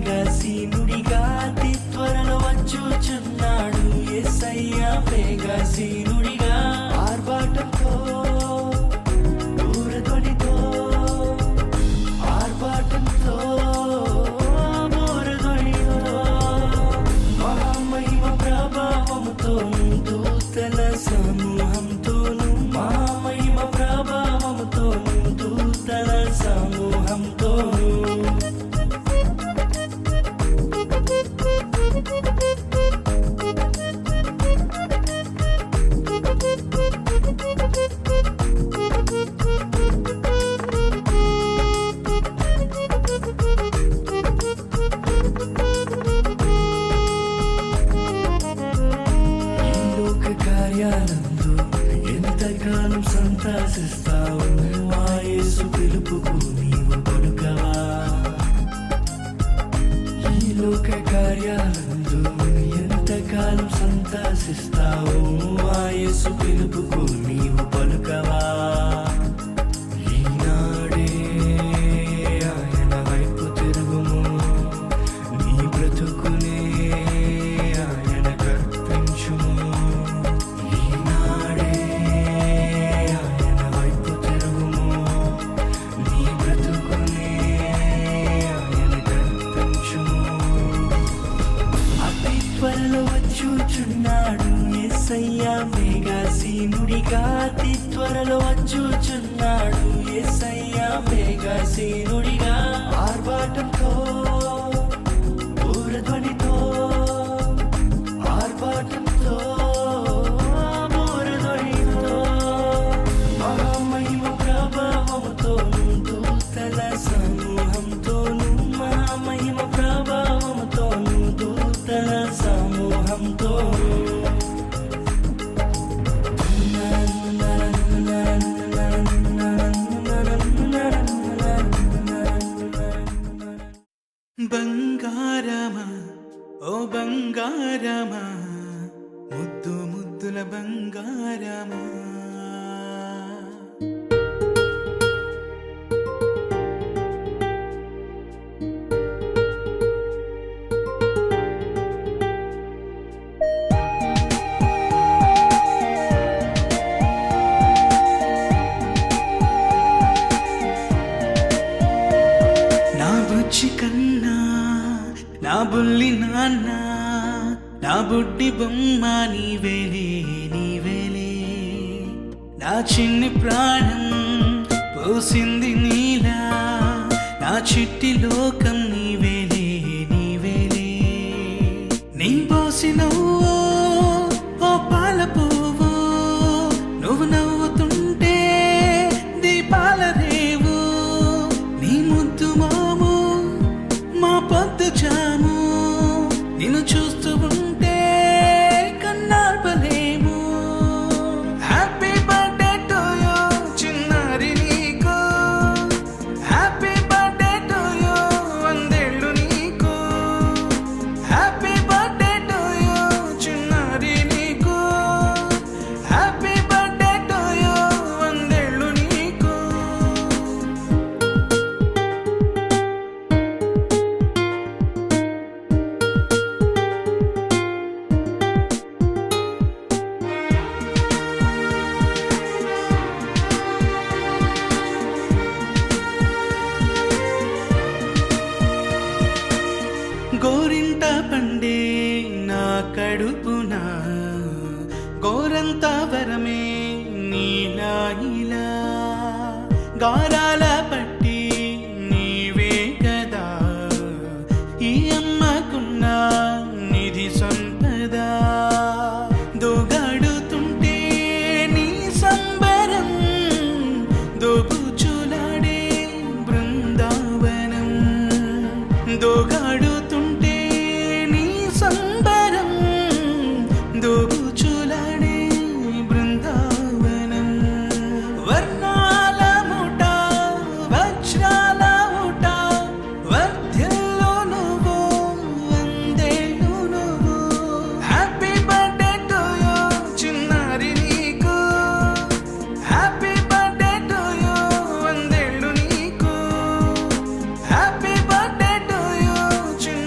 మేఘాసీనుడిగా అతి త్వరలో వచ్చుచున్నాడు యేసయ్య మేఘాసీనుడిగా ఆర్భాటంతో దూరధ్వనితో ఆర్భాటంతో దూరధ్వనితో మహామహిమ ప్రభావముతో దూతల సమూహంతోను మహామహిమ ప్రభావముతో దూతల సమూహంతో కార్యాలందు ఎంతకాలం సంతాసిస్తావు ఆ యేసు పిలుపుకు నీవు పలుకవా ఈ లోక కార్యాలందు ఎంతకాలం సంతాసిస్తావు ఆ యేసు పిలుపుకు నీవు పలుకవా ఈనాడే ఆయన వైపు తిరుగుము నీ బ్రతుకునే ఆయన కర్పించుము త్వరలో వచ్చుచున్నాడు యేసయ్య మేఘాసీనుడిగా అతి త్వరలో వచ్చుచున్నాడు యేసయ్య మేఘాసీనుడిగా ఆర్భాటంతో దూరధ్వనితో ఆర్భాటంతో దూరధ్వనితో మహామహిమ ప్రభావముతో దూతల సమూహంతోను మహామహిమ ప్రభావముతోను దూతల సమూహంతో బంగారమా ఓ బంగారమా ముద్దు ముద్దుల బంగారమా కన్నా నా బుల్లి నాన్న నా బుడ్డి బొమ్మ నీవేలే నీవేలే నా చిన్ని ప్రాణం పోసింది నీలా నా చిట్టి లోకం నీవేలే నీవేలే నీ పోసినవో ఓ పాల పువ్వు నువ్వు నవ్వుతుంటే దీపాల రేవు నీ ముద్దు మోము మా పొద్దు జాము నిన్ను చూస్తూ ఉంటే కన్నార్పలేము హ్యాపీ బర్త్డే టు యూ చిన్నారి నీకు హ్యాపీ బర్త్డే టు యూ వందేళ్ళు నీకు హ్యాపీ బర్త్డే టు యూ చిన్నారి నీకు హ్యాపీ బర్త్డే టు యూ వందేళ్ళు నీకు గోరింట పండే నా కడుపున గోరంత వరమే నీలా ఇలా గారాల పట్టి నీవే కదా ఈ అమ్మకున్న నిధి సంపద దోగాడుతుంటే నీ సంబరం దోబుచులాడే బృందావనం దోగాడుతుంటే నీ సంబరం దోబుచులాడే బృందావనం వర్ణాల ముఠ వజ్రాల ఊట వర్ధ్యంలో నువ్వు వందేళ్ళు నువ్వు హ్యాపీ బర్త్డే టు యూ చిన్నారి నీకు హ్యాపీ బర్త్డే టు యూ వందేళ్ళు నీకు హ్యాపీ బర్త్డే టు యూ చిన్నారి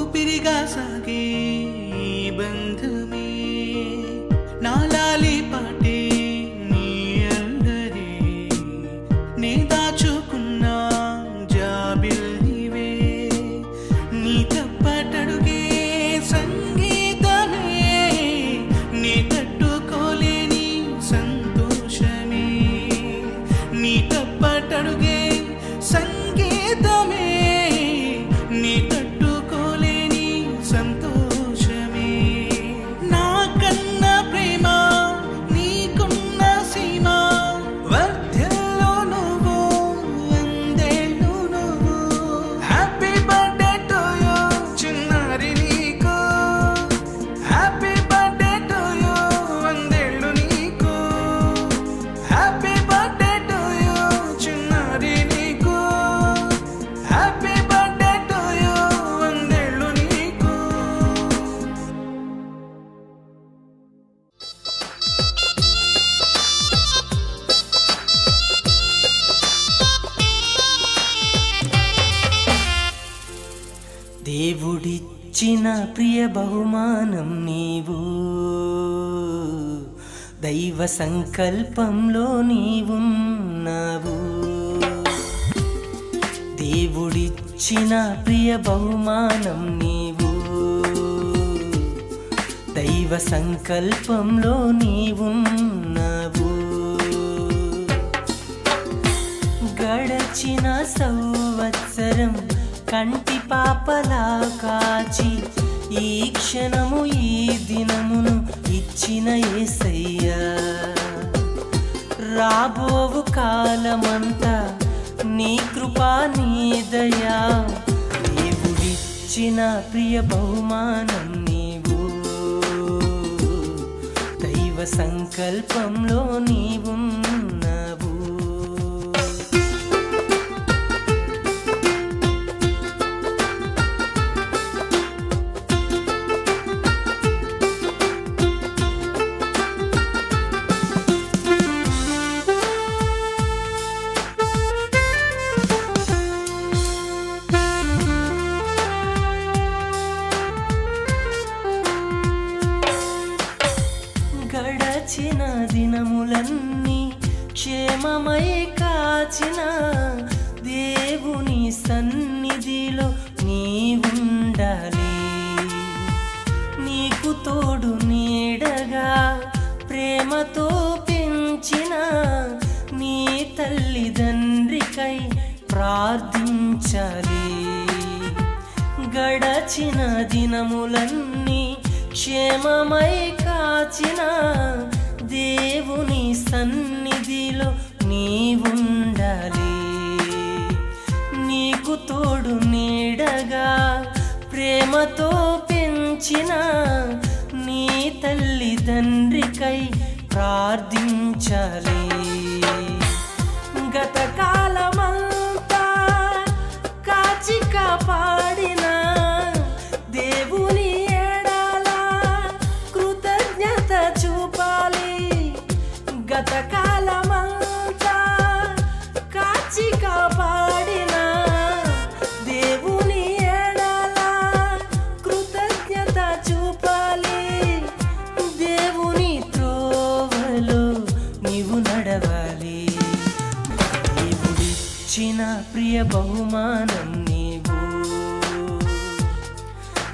ఊపిరిగా సాగే ఈ బంధమే నాలాలి పాటే నీ అల్లరే నే దాచుకున్న జాబిల్లివే నీ తప్పటడుగే సంగీతమే నీ తట్టుకోలేని సంతోషమే నీ తప్పటడుగే సంగీతమే నీ తట్టుకోలేని సంతోషమే నా కన్న ప్రేమ నీకున్న సీమ వర్ధిల్లు నువ్వు వందేళ్ళు నువ్వు హ్యాపీ బర్త్డే టు యూ చిన్నారి నీకు హ్యాపీ బర్త్డే టు యూ వందేళ్ళు నీకు హ్యాపీ బర్త్డే టు యూ చిన్నారి నీకు హ్యాపీ బర్త్డే టు యూ వందేళ్ళు నీకు దేవుడిచ్చిన ప్రియ బహుమానం నీవు దైవ సంకల్పంలో నీవున్నావు దేవుడిచ్చిన ప్రియ బహుమానం నీవు దైవ సంకల్పంలో నీవున్నావు గడచిన సంవత్సరం కంటి పాపలా కాచి ఈ క్షణము ఈ దినమును ఇచ్చిన యేసయ్యా రాబోవు కాలమంతా నీ కృపా నీ దయా దేవుడిచ్చిన ప్రియ బహుమానం నీవు దైవ సంకల్పంలో నీవున్నావు గడచిన దినములన్నీ క్షేమమై కాచిన దేవుని సన్నిధిలో నీవుండాలి నీకు తోడు నీడగా ప్రేమతో పెంచిన నీ తల్లిదండ్రికై ప్రార్థించాలి గడచిన దినములన్నీ క్షేమమై కాచిన దేవుని సన్నిధిలో నీవుండాలి నీకు తోడు నీడగా ప్రేమతో పెంచిన నీ తల్లిదండ్రికై ప్రార్థించాలి గతకాలమంతా కాచి కాపాడిన దేవుని చూపాలి గతకాలమంతా కాచి కాపాడిన దేవుని ఎడల కృతజ్ఞత చూపాలి దేవుని త్రోవలో నీవు నడవాలి దేవుడిచ్చిన ప్రియ బహుమానం నీవు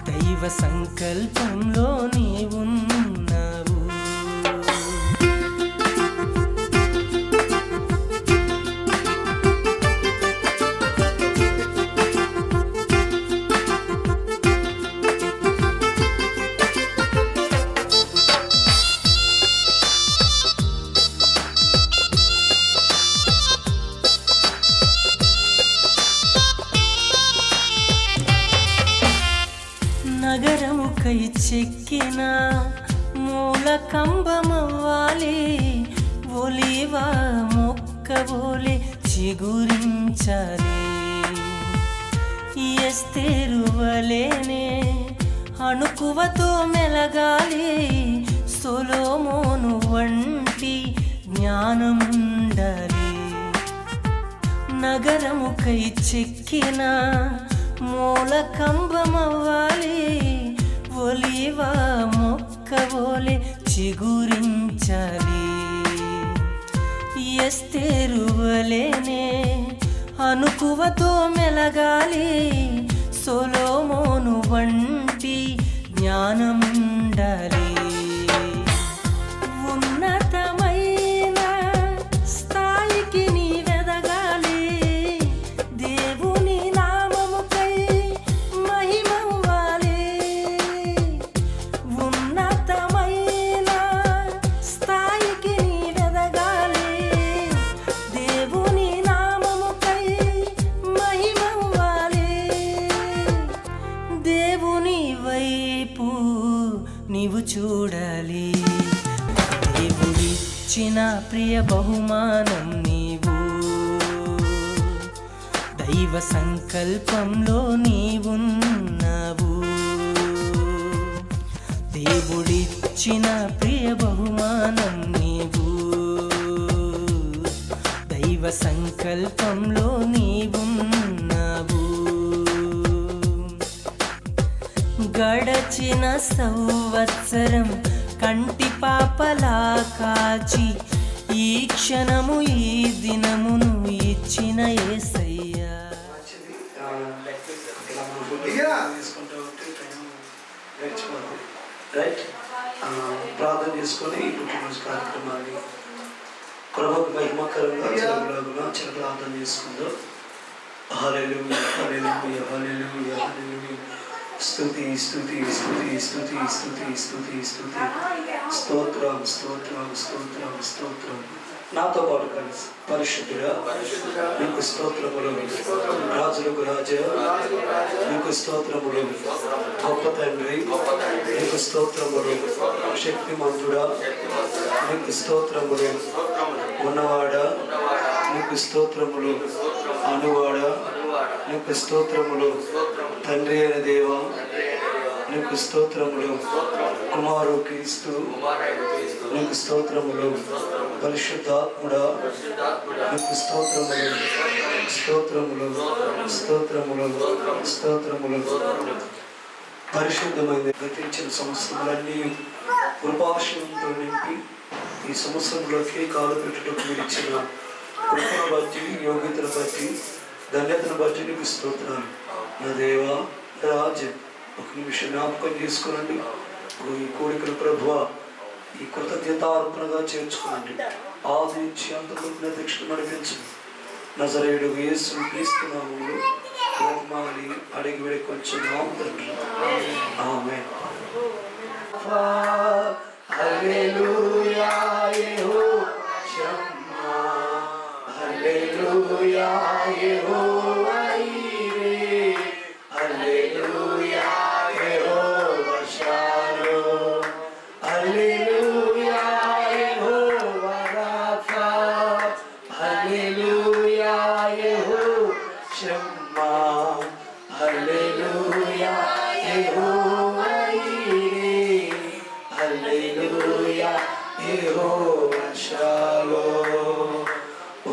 దైవ సంకల్పంలో నీవున్నావు నగరముకై చెక్కిన మూల కంబమవ్వాలి ఒలివ మొక్క ఓలే చిగురించాలి ఎస్తేరు వలెనే అణుకువతో మెలగాలి సొలొమోను వంటి జ్ఞానముండాలి నగరముకై చెక్కిన మూల కంబమవ్వాలి చిగురించాలి. ఎస్తేరు వలెనే అనుకువతో మెలగాలి. సొలొమోను వంటి జ్ఞానముండాలి. ఉన్నతమైన స్థాయికి నీవెదగాలి. దేవుని నామముకై మహిమవ్వాలి. ఉన్నతమైన స్థాయికి నీవెదగాలి. దేవుని నామముకై మహిమవ్వాలి. దేవుని వైపు నీవు చూడాలి. దేవుడిచ్చిన ప్రియ బహుమానం నీవు. దైవ సంకల్పంలో నీవున్నావు. దేవుడిచ్చిన ప్రియ బహుమానం నీవు. దైవ సంకల్పంలో నీవున్నావు. గడచిన సంవత్సరం కంటి పాపలా కాచి ఈ క్షణము ఈ దినమును ఇచ్చిన యేసయ్యా. ప్రార్థన చేసుకొని ఈ పుట్టినరోజు కార్యక్రమాన్ని ప్రభువుకు మహిమకరంగా చిన్న ప్రార్థన చేసుకుందాం. హల్లెలూయా హల్లెలూయా హల్లెలూయా హల్లెలూయా. స్తుతి స్తుతి స్తుతి స్తుతి స్తుతి స్తుతి స్తుతి. స్తోత్రం స్తోత్రం స్తోత్రం స్తోత్రం. నాతో పాటు కలిసి పరిశుద్ధుడా నీకు స్తోత్రములు. రాజులకు రాజా నీకు స్తోత్రములు. గొప్ప తండ్రి నీకు స్తోత్రములు. శక్తిమంతుడా నీకు స్తోత్రములు. ఉన్నవాడా నీకు స్తోత్రములు. అనువాడా నీకు స్తోత్రములు. తండ్రి అయిన దేవా నీకు స్తోత్రములు. కుమారు క్రీస్తు నీకు స్తోత్రములు. పరిశుద్ధాత్ముడా నీకు స్తోత్రములు. స్తోత్రములు స్తోత్రములు స్తోత్రములు. పరిశుద్ధమైన గతించిన సంవత్సరములన్నీ కృపాశయంతో నింపి ఈ సంవత్సరంలోకి కాలు పెట్టుటకు మీరు ఇచ్చిన కృపను బట్టి, యోగ్యతను బట్టి, ధన్యతను బట్టి నీకు స్తోత్రాలు. నా దేవా రాజు ఒక నిమిషం జ్ఞాపకం చేసుకోనండి. ఈ కోరికలు ప్రభువా ఈ కృతజ్ఞతార్పణగా చేర్చుకోనండి. ఆది నుంచి అంతవరకు దీక్షను నడిపించు. నజరేయుడు యేసు క్రీస్తు నామములో బ్రహ్మాలి అడిగి వేడి కొంచెం తండ్రి ఆమేన్. హల్లెలూయా యెహోవా షమ్మా. హల్లెలూయా యెహోవా ఈరే. హల్లెలూయా యెహోవా షాలోమ్. హల్లెలూయా యెహోవా రాఫా. హల్లెలూయా యెహోవా షమ్మా. హల్లెలూయా యెహోవా ఈరే. హల్లెలూయా యెహోవా షాలోమ్.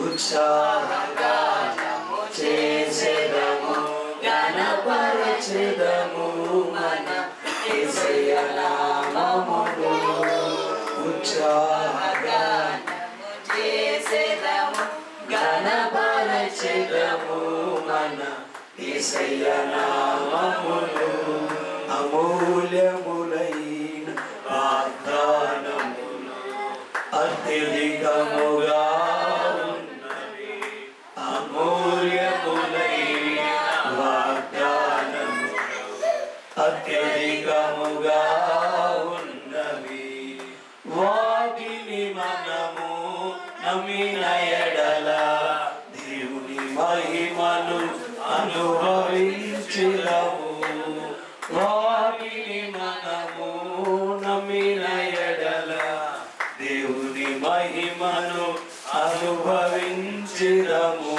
ఉత్సాహగానము చేసెదము, గణపరచెదము మన యేసయ్య నామమును. ఉత్సాహగానము చేసెదము, గణపరచెదము మన యేసయ్య నామమును. అమూల్యములైన వాగ్దానములు అత్యధికముగా ఉన్నవి. అమూల్యములైన వాగ్దానములు అత్యధికముగా ఉన్నవి. వాటిని మనము నమ్మిన ఎడల దేవుని మహిమను అనుభవించెదము. వాటిని మనము నమ్మిన ఎడల దేవుని మహిమను అనుభవించెదము.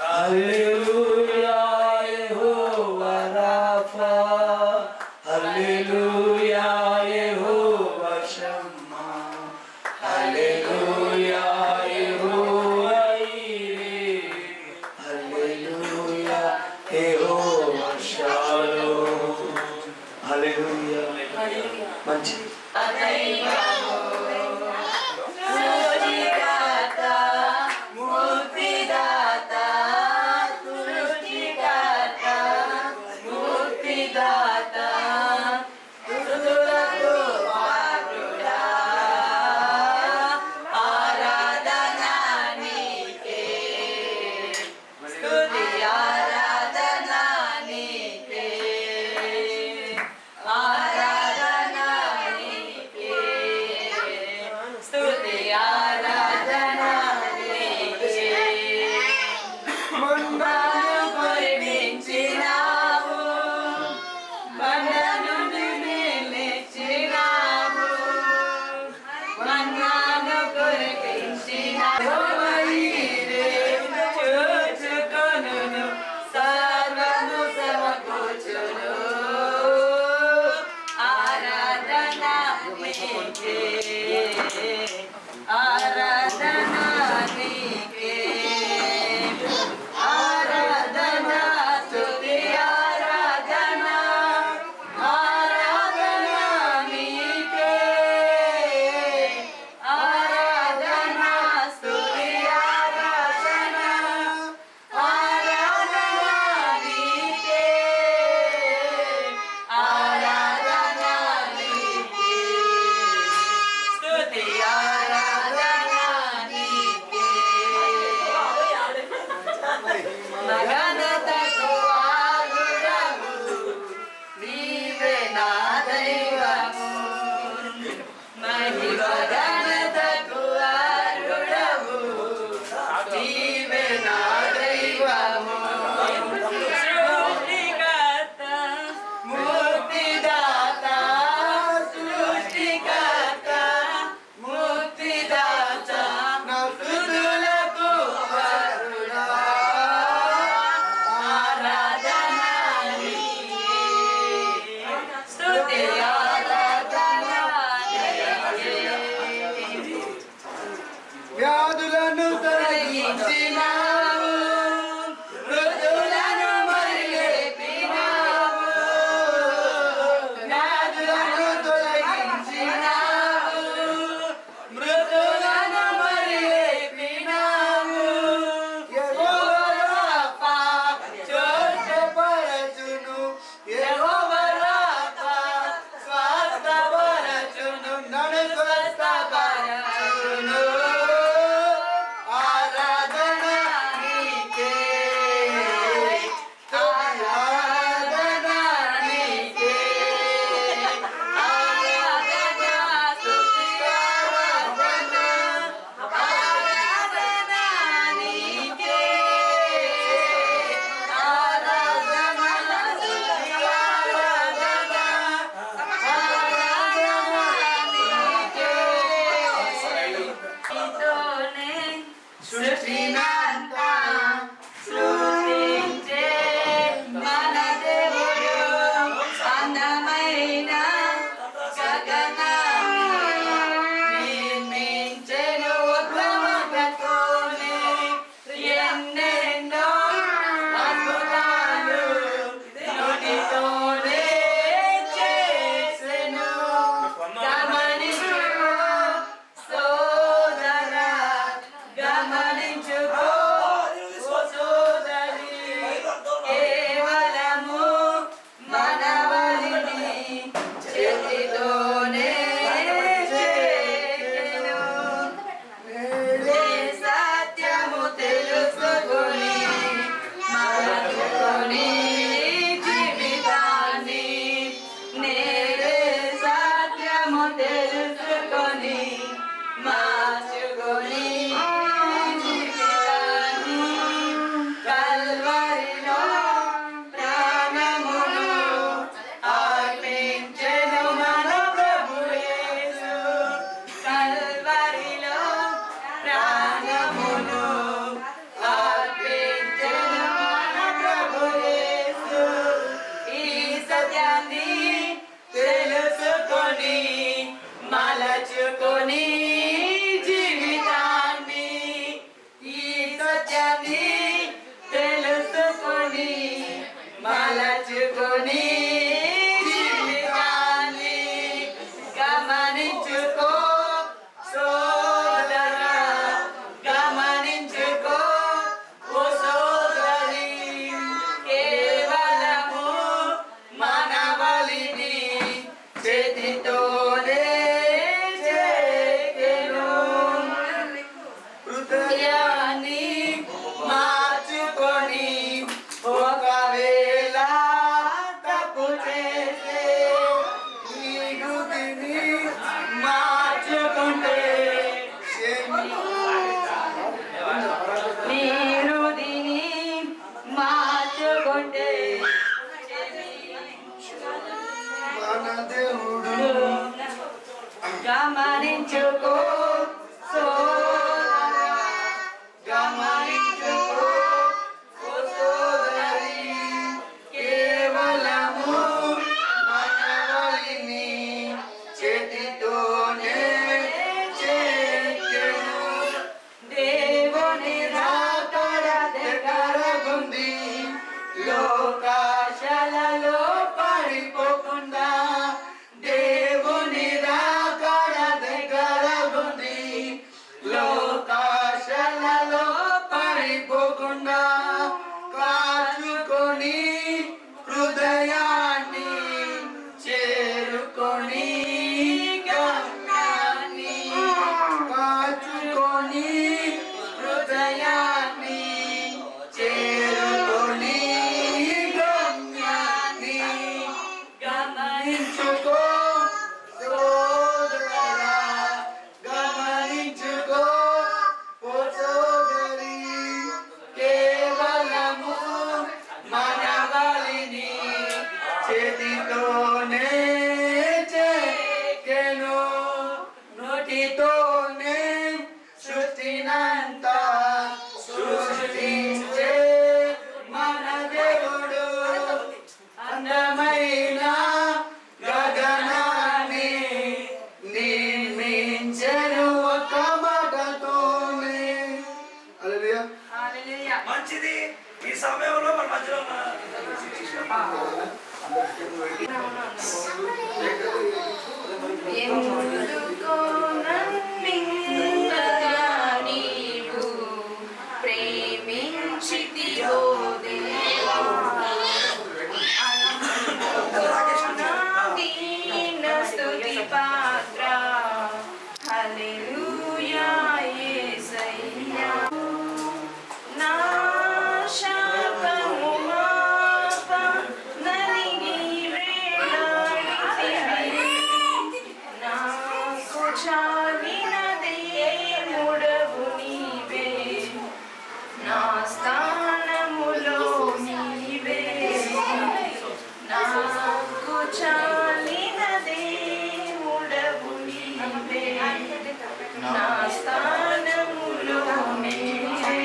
హల్లెలూయా యెహోవా రాఫా. హల్లెలూయా యెహోవా షమ్మా. హల్లెలూయా యెహోవా ఈరే. హల్లెలూయా యెహోవా షాలోమ్. హల్లెలూయా. మంచిది. దైవము సృష్టికర్త ముక్తిదాత సృష్టికర్త ముక్తిదాత స్తుతులకు పాత్రుడా ఆరాధన నీకే స్తుతి ఆరాధన నీకే ఆరాధన నీకే స్తుతి ఆరాధన నీకే ముందాను కురిపించినావు బండను నిలిచినావు మన్నాను కురిపించినావు చూచుకొనును సర్వము సమకూర్చును ఆరాధన నీకే ఆరాధన నీకే ఆరాధన స్తుతి ఆరాధన ఆరాధన నీకే ఆరాధన స్తుతి ఆరాధన ఆరాధన నీకే ఆరాధన నీకే స్తుతి ఆరాధన నీకే మగనతకు ఆరుడవు నీవే నా దైవము మగనతకు ఆరుడవు నీవే నా దైవము సృష్టికర్త ముక్తిదాత సృష్టికర్త ముక్తిదాత స్తుతులకు పాత్రుడా ఆరాధన నీకే స్తుతి ఆరాధన నీకే వ్యాధులను తొలగించినావు మృదులను మరిలేపినావు వ్యాధులను తొలగించినావు మృదులను మరిలేపినావు యెహోవా రాఫా స్వస్థపరచును యెహోవా రాఫా స్వస్థపరచును నన్ను స్వస్థపరచును ఆరాధన నీకే ఆరాధన నీకే ఆరాధన స్తుతి ఆరాధన ఆరాధన నీకే ఆరాధన స్తుతి ఆరాధన ఆరాధన నీకే నీతోనే సృష్టినంతా సృష్టించే మన దేవుడు అందమైన గగనాన్ని నిర్మించెను ఉత్తమతతోనే ఎన్నెన్నో అద్భుతాలు నుడితోనే చేసెను గమనించుకో సోదరా గమనించుకో ఓ సోదరి కేవలము మనవలిని చేతితోనే చేసెను ఏ సత్యము తెలుసుకొని మార్చుకొని జీవితాన్ని నేరే సత్యము తెలుసుకొని మార్చుకొని జీవితాన్ని కల్వరిలో ప్రాణమును అర్పించెను మన ప్రభు యేసు కల్వరిలో ప్రాణమును అర్పించెను మన ప్రభు యేసు ఈ సత్యాన్ని తెలుసుకొని మలచుకొని జీవితాన్ని ఈ సత్యాన్ని తెలుసుకొని మలచుకొని జీవితాన్ని గమని దేవుడు గమనించుకో సోదరా, గమనించుకో ఓ సోదరి, కేవలము మనవలిని చేతితోనే చేచెను. దేవుని రాకడ దగ్గరగుంది లోకాశలలో పడిపోకుండా. దేవుని రాకడ దగ్గరగుంది లోకాశలలో పడిపోకుండా. కాచుకొని హృదయాన్ని చేరుకొని గమ్యాన్ని, కాచుకొని హృదయాన్ని చేరుకొని గమ్యాన్ని. గమనించుకో సోదరా, గమనించుకో ఓ సోదరి, కేవలము మనవలిని చేతితోనే చెక్కెను. నోటితోనే సృష్టినంతా సృష్టించే మన దేవుడు. అందమైన గగనాన్ని నిర్మించెను ఒక మాటతోనే. హల్లెలూయా. హల్లెలూయా. మంచిది. ఈ సమయంలో మన మధ్యలో ఉన్న ఎందుకో నన్నింతగా నీవు ప్రేమించితివో దేవా, దీన స్తుతి పాత్ర. హల్లెలూయా యేసయ్యా. నా శాపము మాప నలిగి వేలాడితివి, నాకు చాలిన దేవుడవు నీవే, నా స్థానములో నీవే, నాకు చాలిన దేవుడవు నీవే, నా స్థానములో నీవే.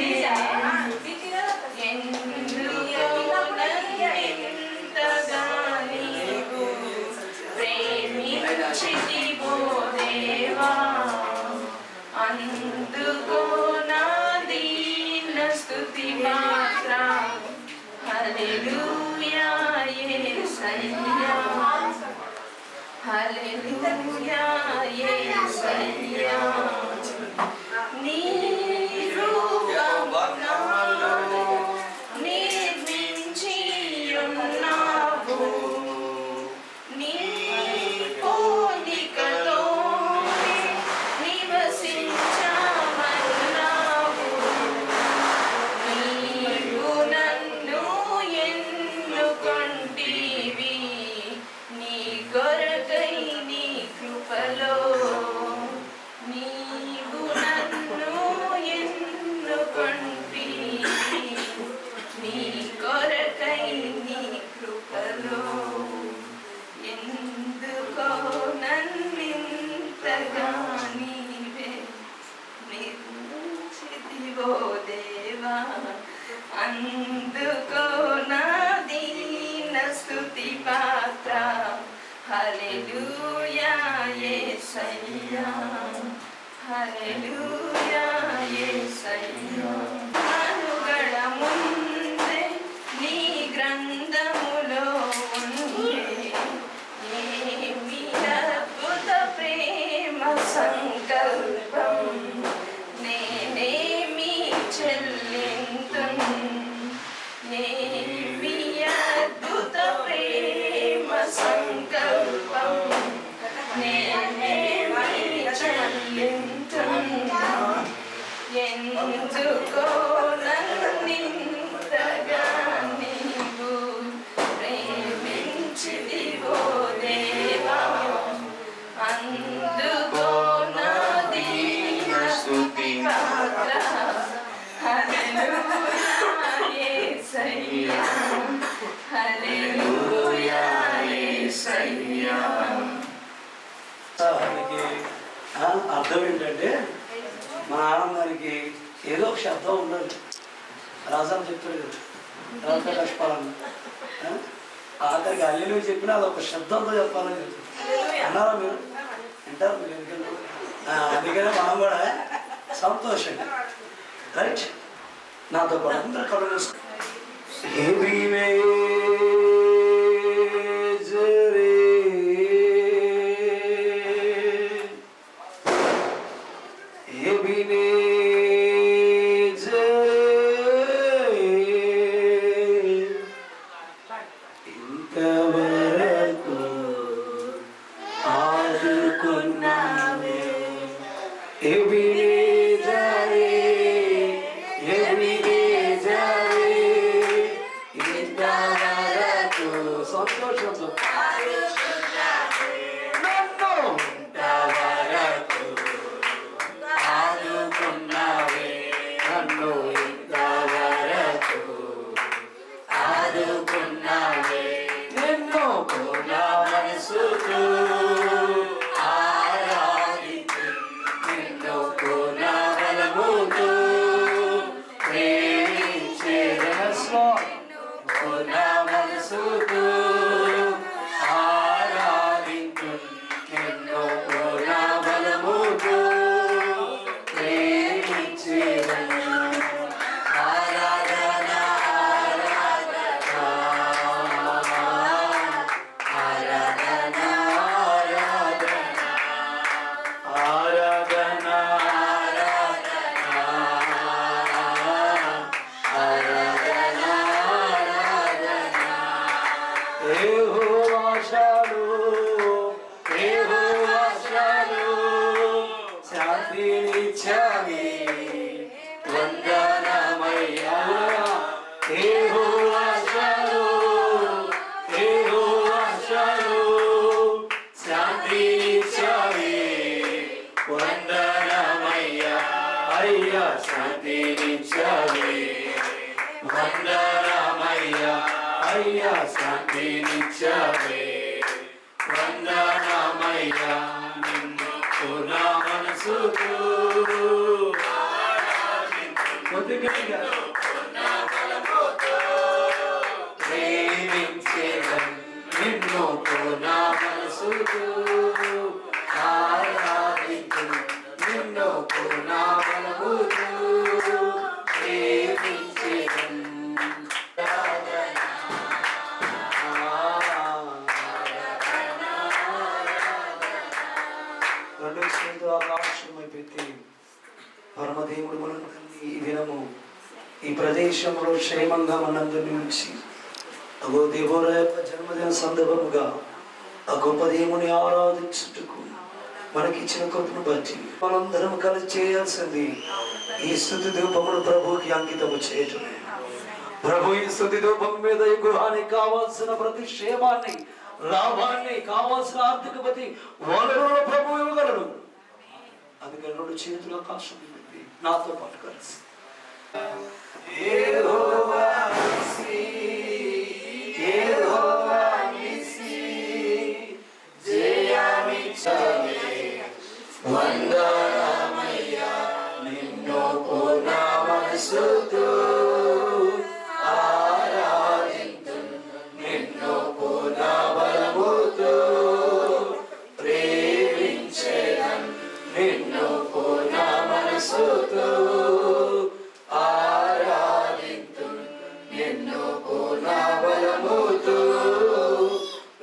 ఎందుకో నన్నింతగా నీవు ప్రేమించితివో దేవా, అందుకో నా దీన స్తుతి పాత్ర. హల్లెలూయా యేసయ్యా, హల్లెలూయా యేసయ్యా. నీ రూపము నాలో నిర్మించి ఉన్నావు, నీ పోలికతోనే నివసించమన్నావు. నీవు నన్ను ఎన్నుకొంటివి, నీ కొరకై నీ కృపలో. నీవు నన్ను ఎన్నుకొంటివి, నీ కొరకై నీ కృపలో. ఎందుకో నన్నింతగా నీవే నిర్మించితివో దేవా, అందుకో నా దీన స్తుతి పాత్ర. హల్లెలూయా యేసయ్యా, హల్లెలూయా యేసయ్యా. మనుగడ ముందే నీ గ్రంథములో ఉండే ఏమి అద్భుత ప్రేమ సంకల్పం, నేనేమి చెల్లింతును. ఏమి అద్భుత ప్రేమ సంకల్పం, నేనేమి చెల్లింతును. ఎందుకో అర్థం ఏంటంటే మన ఆనందానికి ఏదో ఒక శబ్దం ఉండాలి. రాజాను చెప్తాడు కదా రాజ కష్పాలని ఆఖరికి అల్లు చెప్పినా అది ఒక శబ్దంతో చెప్పాలని చెప్తాడు. అన్నారా మీరు? వింటారు మీరు? ఎందుకంటే అందుకనే మనం కూడా సంతోషంగా రైట్ నాతో పాటు అందరూ కళ్ళు ఇంతవరకు ఆదుకున్నావే సంతోషంతో ఆదుకున్నావే నన్ను ఇంతవరకు ఆదుకున్నావే నిన్ను నా మనసుతో ఆరాధించి నిన్ను నా బలముతో ప్రేమించేదనస్లో నా మనసుతో ఆరాధించు నిన్ను నా బలముతో ప్రేమించేదను ఆరాధన ఆరాధన ఆరాధన ఆరాధన శాంతినిచ్చావి వందనమయ్యా శాంతినిచ్చావి వందనమయ్యా అయ్యా శాంతినిచ్చావి వందనమయ్యా అయ్యా శాంతినిచ్చావి వందనమయ్యా నిన్ను నా మనసుతో ప్రేమించేదను నిన్ను నా మనసుతో ఆరాధించు నిన్ను నా బలముతో ప్రేమించేదను రెండు చేతులు ఆకాశమై పెట్టి పరమదేవుడు మనల్ని ఈ దినము ఈ ప్రదేశంలో క్షేమంగా మనందరినీ ఉంచి అగో దేవుల యొక్క జన్మదిన సందర్భముగా ఆ గొప్ప దేవుని ఆరాధించుటకు మనకిచ్చిన కృపను బట్టి మనందరం కలిసి చేయాల్సింది ఈ స్తుతి ధూపమును ప్రభువుకి అంకితము చేయటమే. ప్రభు ఈ స్తుతి ధూపం మీద ఈ గృహానికి కావాల్సిన ప్రతి క్షేమాన్ని లాభాన్ని కావాల్సిన ఆర్థిక ప్రతి వనరులను ప్రభు ఇవ్వగలడు. అందుకని రెండు చేతులు ఆకాశం పెట్టి నాతో పాటు కలిసి యెహోవా నిస్సి, యెహోవా నిస్సి, జయమిచ్చావే వందనమయ్యా నిన్ను పూర్ణ మనసుతో ఆరాధింతు నిన్ను పూర్ణ బలముతో ప్రేమించేదను నిన్ను పూర్ణ మనసుతో ఆరాధింతు నిన్ను పూర్ణ బలముతో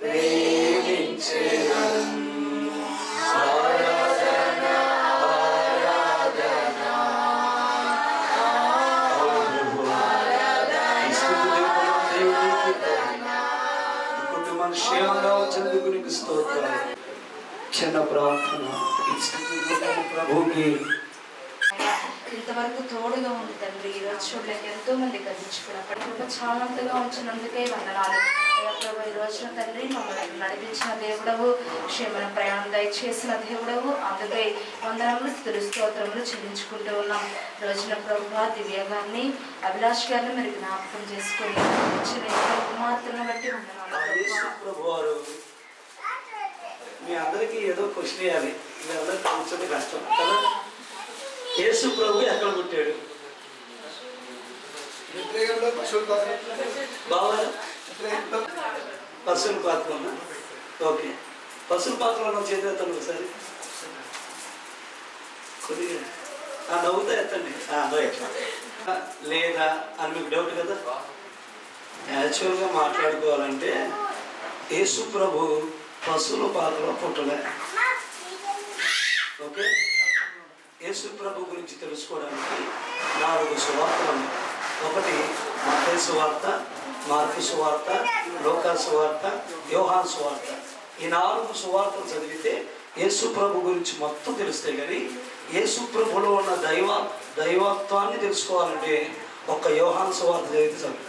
ప్రేమించేదను. ఆరాధన ఆరాధన కుటుంబం క్షేమంగా వచ్చేందుకు నీకు స్తోత్రాలు. చిన్న ప్రార్థన ప్రభుకి ఇంతవరకు తోడుగా ఉంది తండ్రి. ఈ రోజు చూడలేక ఎంతో మంది గతించుకున్నప్పటికీ చాలంతగా ఉంచినందుకే వందనాలు. ప్రభు ఈ రోజున తండ్రి మమ్మల్ని నడిపించిన దేవుడవు, క్షేమన ప్రయాణం దయచేసిన దేవుడవు, అందుకే వందనములు స్తుతులు స్తోత్రములు చెల్లించుకుంటూ ఉన్నాం. రోజున ప్రభు దివ్య గారిని అభిలాష్ గారిని మీరు జ్ఞాపకం చేసుకుని ఇచ్చిన కుమార్తెను బట్టి వందనాలు. మీ అందరూ అందరికీ ఏదో క్వశ్చన్ వేయాలి, ఇవన్నీ కూర్చొని కష్టం కదా. యేసు ప్రభు ఎక్కడ పుట్టాడు? బాగా పశువుల పాత్రలో. ఓకే, పశువుల పాత్రలో చేతులు ఒకసారి కొద్దిగా నవ్వుతా ఎత్తండి. రైట్ లేదా అని మీకు డౌట్ కదా. యాక్చువల్గా మాట్లాడుకోవాలంటే యేసు ప్రభు పశువుల పాత్రలో పుట్టలే. ఓకే, యేసు ప్రభు గురించి తెలుసుకోవడానికి 4 సువార్తలు ఉన్నాయి. ఒకటి మత్తయి సువార్త, మార్కు సువార్త, లూకా సువార్త, యోహాను సువార్త. ఈ 4 సువార్తలు చదివితే యేసు ప్రభు గురించి మొత్తం తెలుస్తాయి. కానీ యేసు ప్రభులో ఉన్న దైవత్వాన్ని తెలుసుకోవాలంటే ఒక యోహాను సువార్త చదివితే చాలు.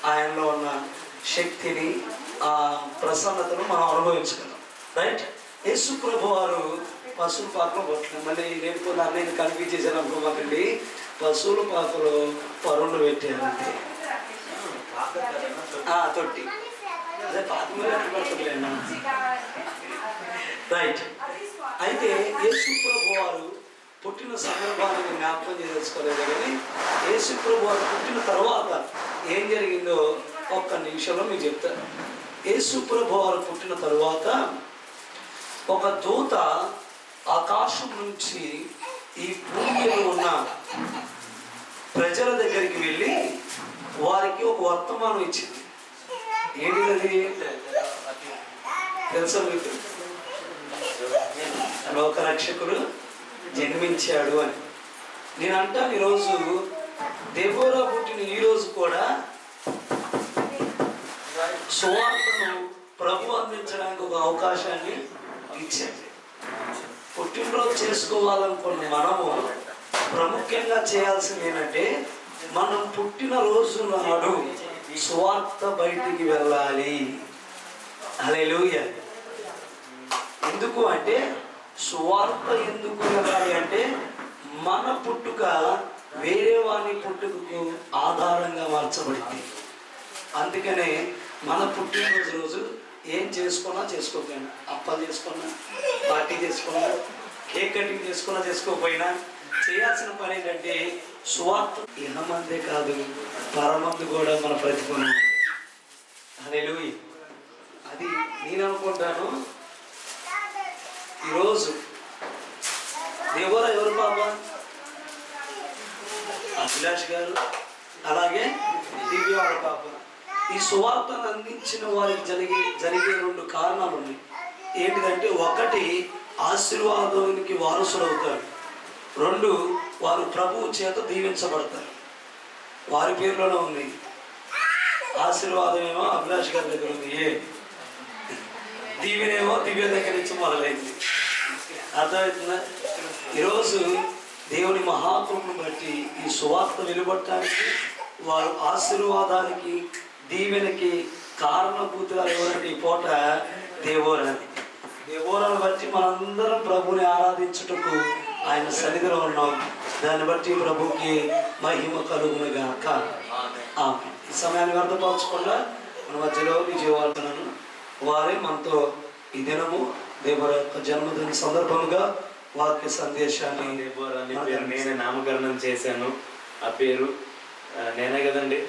ఆయనలో ఉన్న శక్తిని, ఆ ప్రసన్నతను మనం అనుభవించగలం. రైట్. యేసు ప్రభు వారు పశువుల పాకలో కొట్టలేదు. మళ్ళీ నేను కొన్ని అన్నయ్యని కన్ఫ్యూజ్ చేశాను అనుకోమాకండి. పశువుల పాకలో పరుండు పెట్టారంటే తొట్టి, అదే పాత పడుతుందిలేనా. రైట్. అయితే యేసు ప్రభు వారు పుట్టిన సందర్భాన్ని జ్ఞాపకం చేసుకోలేదు. కానీ యేసు ప్రభు వారు పుట్టిన తర్వాత ఏం జరిగిందో ఒక్క నిమిషంలో మీకు చెప్తాను. యేసు ప్రభు వారు పుట్టిన తరువాత ఒక దూత ఆకాశం నుంచి ఈ భూమి మీద ఉన్న ప్రజల దగ్గరికి వెళ్ళి వారికి ఒక వర్తమానం ఇచ్చింది. ఏంటిది తెలుసా మీకు? లోక రక్షకుడు జన్మించాడు అని. నేను అంటాను, ఈరోజు దెబోరా పుట్టిన ఈరోజు కూడా సువార్తను ప్రభు అందించడానికి ఒక అవకాశాన్ని ఇచ్చాడు. పుట్టినరోజు చేసుకోవాలనుకున్న మనము ప్రాముఖ్యంగా చేయాల్సింది ఏంటంటే, మనం పుట్టినరోజు నాడు సువార్త బయటికి వెళ్ళాలి. హల్లెలూయా. ఎందుకు అంటే, సువార్త ఎందుకు వెళ్ళాలి అంటే, మన పుట్టుక వేరే వారి పుట్టుకకు ఆధారంగా మార్చబడింది. అందుకనే మన పుట్టినరోజు రోజు ఏం చేసుకున్నా చేసుకోకపోయినా, అప్పాలు చేసుకున్నా, పార్టీ చేసుకున్నా, కేక్ కటింగ్ చేసుకున్నా చేసుకోకపోయినా చేయాల్సిన పని ఏంటంటే సువార్త. ఇహమందే కాదు, పరమందు కూడా మన ప్రతిఫలం. హల్లెలూయా. అది నేను అనుకుంటాను. ఈరోజు ఎవరు బాబా? అభిలాష్ గారు, అలాగే దివ్య వాళ్ళ పాప. ఈ సువార్తను అందించిన వారికి జరిగే 2 కారణాలు ఉన్నాయి. ఏంటిదంటే, ఒకటి ఆశీర్వాదానికి వారసులు అవుతారు. 2 వారు ప్రభువు చేత దీవించబడతారు. వారి పేరులోనే ఉంది. ఆశీర్వాదం ఏమో అభిలాష్ గారి దగ్గర ఉంది, దీవెనేమో దివ్య దగ్గర నుంచి మొదలైంది. అర్థమవుతుందా? ఈరోజు దేవుని మహాకృపను బట్టి ఈ సువార్త వెలువడటానికి, వారు ఆశీర్వాదానికి, దీవెనకి కారణభూతులు ఎవరంటే ఈ పూట దేవోరాన్ని బట్టి మనందరం ప్రభుని ఆరాధించుటకు ఆయన సన్నిధిలో ఉన్నాం. దాన్ని బట్టి ప్రభుకి మహిమ కలుగునుగాక. ఆమేన్. ఈ సమయాన్ని వ్యర్థపరచకుండా మన మధ్యలో విజయవాడుతున్నాను. వారే మనతో ఈ దినము దేవుని యొక్క జన్మదిన సందర్భంగా వాక్య సందేశాన్ని నేనే నామకరణం చేశాను. ఆ పేరు నేనే కదండి,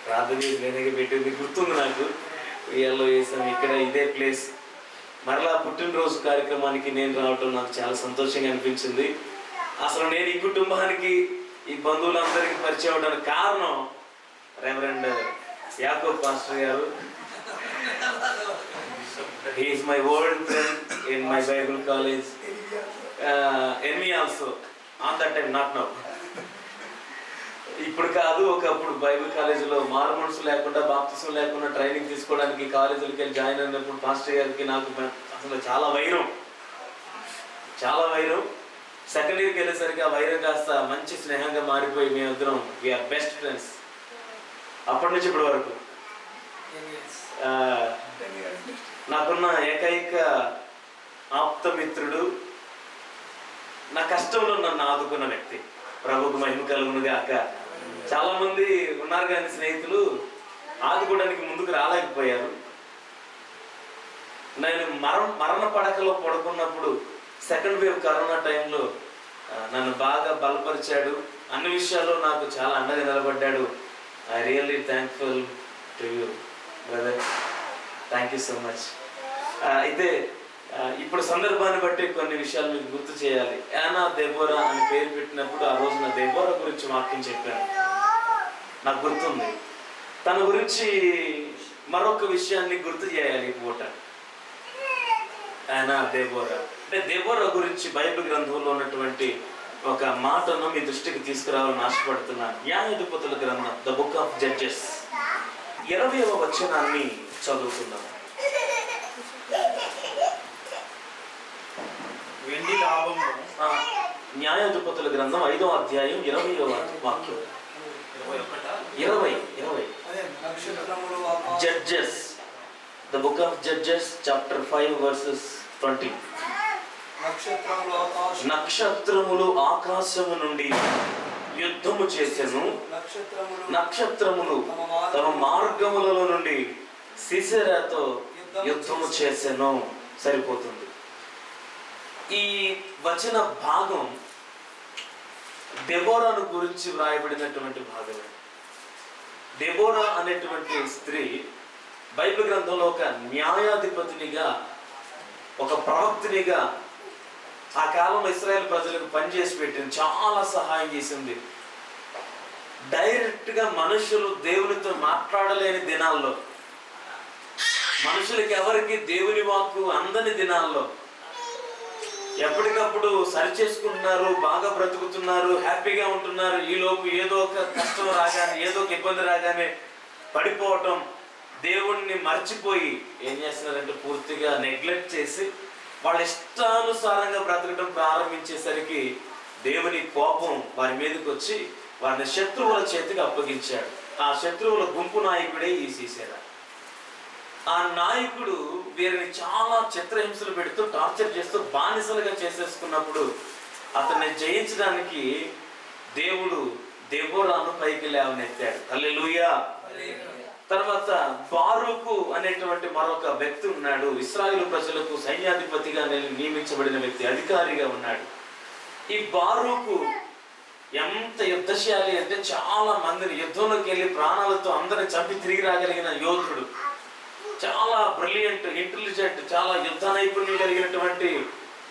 ప్రార్థన నేనే పెట్టింది, గుర్తుంది నాకు. ఇయర్లో వేసాను. ఇక్కడ ఇదే ప్లేస్. మరలా పుట్టినరోజు కార్యక్రమానికి నేను రావటం నాకు చాలా సంతోషంగా అనిపించింది. అసలు నేను ఈ కుటుంబానికి, ఈ బంధువులందరికీ పరిచయం అవడానికి కారణం రెవరెండ్ యాకోబ్ పాస్టర్ గారు. He is my old friend in my Bible college. Me also on that time, not now. ఇప్పుడు కాదు, ఒకప్పుడు బైబిల్ కాలేజీలో మారు మనసు లేకుండా, బాప్తిసం లేకుండా ట్రైనింగ్ తీసుకోవడానికి కాలేజీలకి వెళ్ళి జాయిన్ అయినప్పుడు పాస్టర్ గారికి నాకు అసలు చాలా వైరం. సెకండ్ ఇయర్కి వెళ్ళేసరికి ఆ వైరం కాస్త మంచి స్నేహంగా మారిపోయి మేమిద్దరం వీఆర్ బెస్ట్ ఫ్రెండ్స్ అప్పటి నుంచి ఇప్పటి వరకు. నాకున్న ఏకైక ఆప్తమిత్రుడు, నా కష్టంలో నన్ను ఆదుకున్న వ్యక్తి. ప్రభువుకు మహిమ కలుగును గాక. చాలా మంది ఉన్నారు కానీ స్నేహితులు ఆదుకోవడానికి ముందుకు రాలేకపోయారు. నేను మరణ పడకలో పడుకున్నప్పుడు సెకండ్ వేవ్ కరోనా టైంలో నన్ను బాగా బలపరిచాడు. అన్ని విషయాల్లో నాకు చాలా అండగా నిలబడ్డాడు. I really thankful to you brother. Thank you so much. అయితే ఇప్పుడు సందర్భాన్ని బట్టి కొన్ని విషయాలు మీకు గుర్తు చేయాలి. యానా దెబోరా అని పేరు పెట్టినప్పుడు ఆ రోజున దెబోరా గురించి వాక్యం చెప్పాను, నాకు గుర్తుంది. తన గురించి మరొక విషయాన్ని గుర్తు చేయాలి ఈ పూట. యానా దెబోరా అంటే దెబోరా గురించి బైబిల్ గ్రంథంలో ఉన్నటువంటి ఒక మాటను మీ దృష్టికి తీసుకురావాలని ఆశపడుతున్నాను. న్యాయాధిపతుల గ్రంథం, ద బుక్ ఆఫ్ జడ్జెస్, 20వ వచనాన్ని చదువుకుందాం. వెండి లాభము. న్యాయాధిపతుల గ్రంథం 5వ అధ్యాయం 20వ వాక్యం. 20 judges, the book of judges, chapter 5 verses 20. నక్షత్రములు ఆకాశము నుండి యుద్ధము చేసెను, నక్షత్రములు తమ మార్గములలో నుండి సిసెరాతో యుద్ధము చేసెను. సరిపోతుంది. ఈ వచన భాగం దెబోరాను గురించి వ్రాయబడినటువంటి భాగమే. దెబోరా అనేటువంటి స్త్రీ బైబిల్ గ్రంథంలో ఒక న్యాయాధిపతినిగా, ఒక ప్రవక్తినిగా ఆ కాలంలో ఇశ్రాయేల్ ప్రజలకు పనిచేసి పెట్టింది. చాలా సహాయం చేసింది. డైరెక్ట్గా మనుషులు దేవునితో మాట్లాడలేని దినాల్లో, మనుషులకి ఎవరికి దేవుని వాక్కు అందని దినాల్లో ఎప్పటికప్పుడు సరి చేసుకుంటున్నారు, బాగా బ్రతుకుతున్నారు, హ్యాపీగా ఉంటున్నారు. ఈలోపు ఏదో ఒక కష్టం రాగానే, ఏదో ఒక ఇబ్బంది రాగానే పడిపోవటం, దేవుణ్ణి మర్చిపోయి ఏం చేస్తున్నారంటే పూర్తిగా నెగ్లెక్ట్ చేసి వాళ్ళ ఇష్టానుసారంగా బ్రతకడం ప్రారంభించేసరికి దేవుని కోపం వారి మీదకి వచ్చి వారిని శత్రువుల చేతికి అప్పగించాడు. ఆ శత్రువుల గుంపు నాయకుడే ఈ సీసెరా. ఆ నాయకుడు వీరిని చాలా చిత్రహింసలు పెడుతూ, టార్చర్ చేస్తూ, బానిసలుగా చేసేసుకున్నప్పుడు అతన్ని జయించడానికి దేవుడు దెబోరాను పైకి లేవనెత్తాడు. హల్లెలూయా. తర్వాత బారూకు అనేటువంటి మరొక వ్యక్తి ఉన్నాడు. ఇశ్రాయేలు ప్రజలకు సైన్యాధిపతిగా నియమించబడిన వ్యక్తి, అధికారిగా ఉన్నాడు. ఈ బారూకు ఎంత యుద్ధశాలి అంటే చాలా మందిని యుద్ధంలోకి వెళ్ళి ప్రాణాలతో అందరిని చంపి తిరిగి రాగలిగిన యోధుడు. చాలా బ్రిలియంట్, ఇంటెలిజెంట్, చాలా యుద్ధ నైపుణ్యం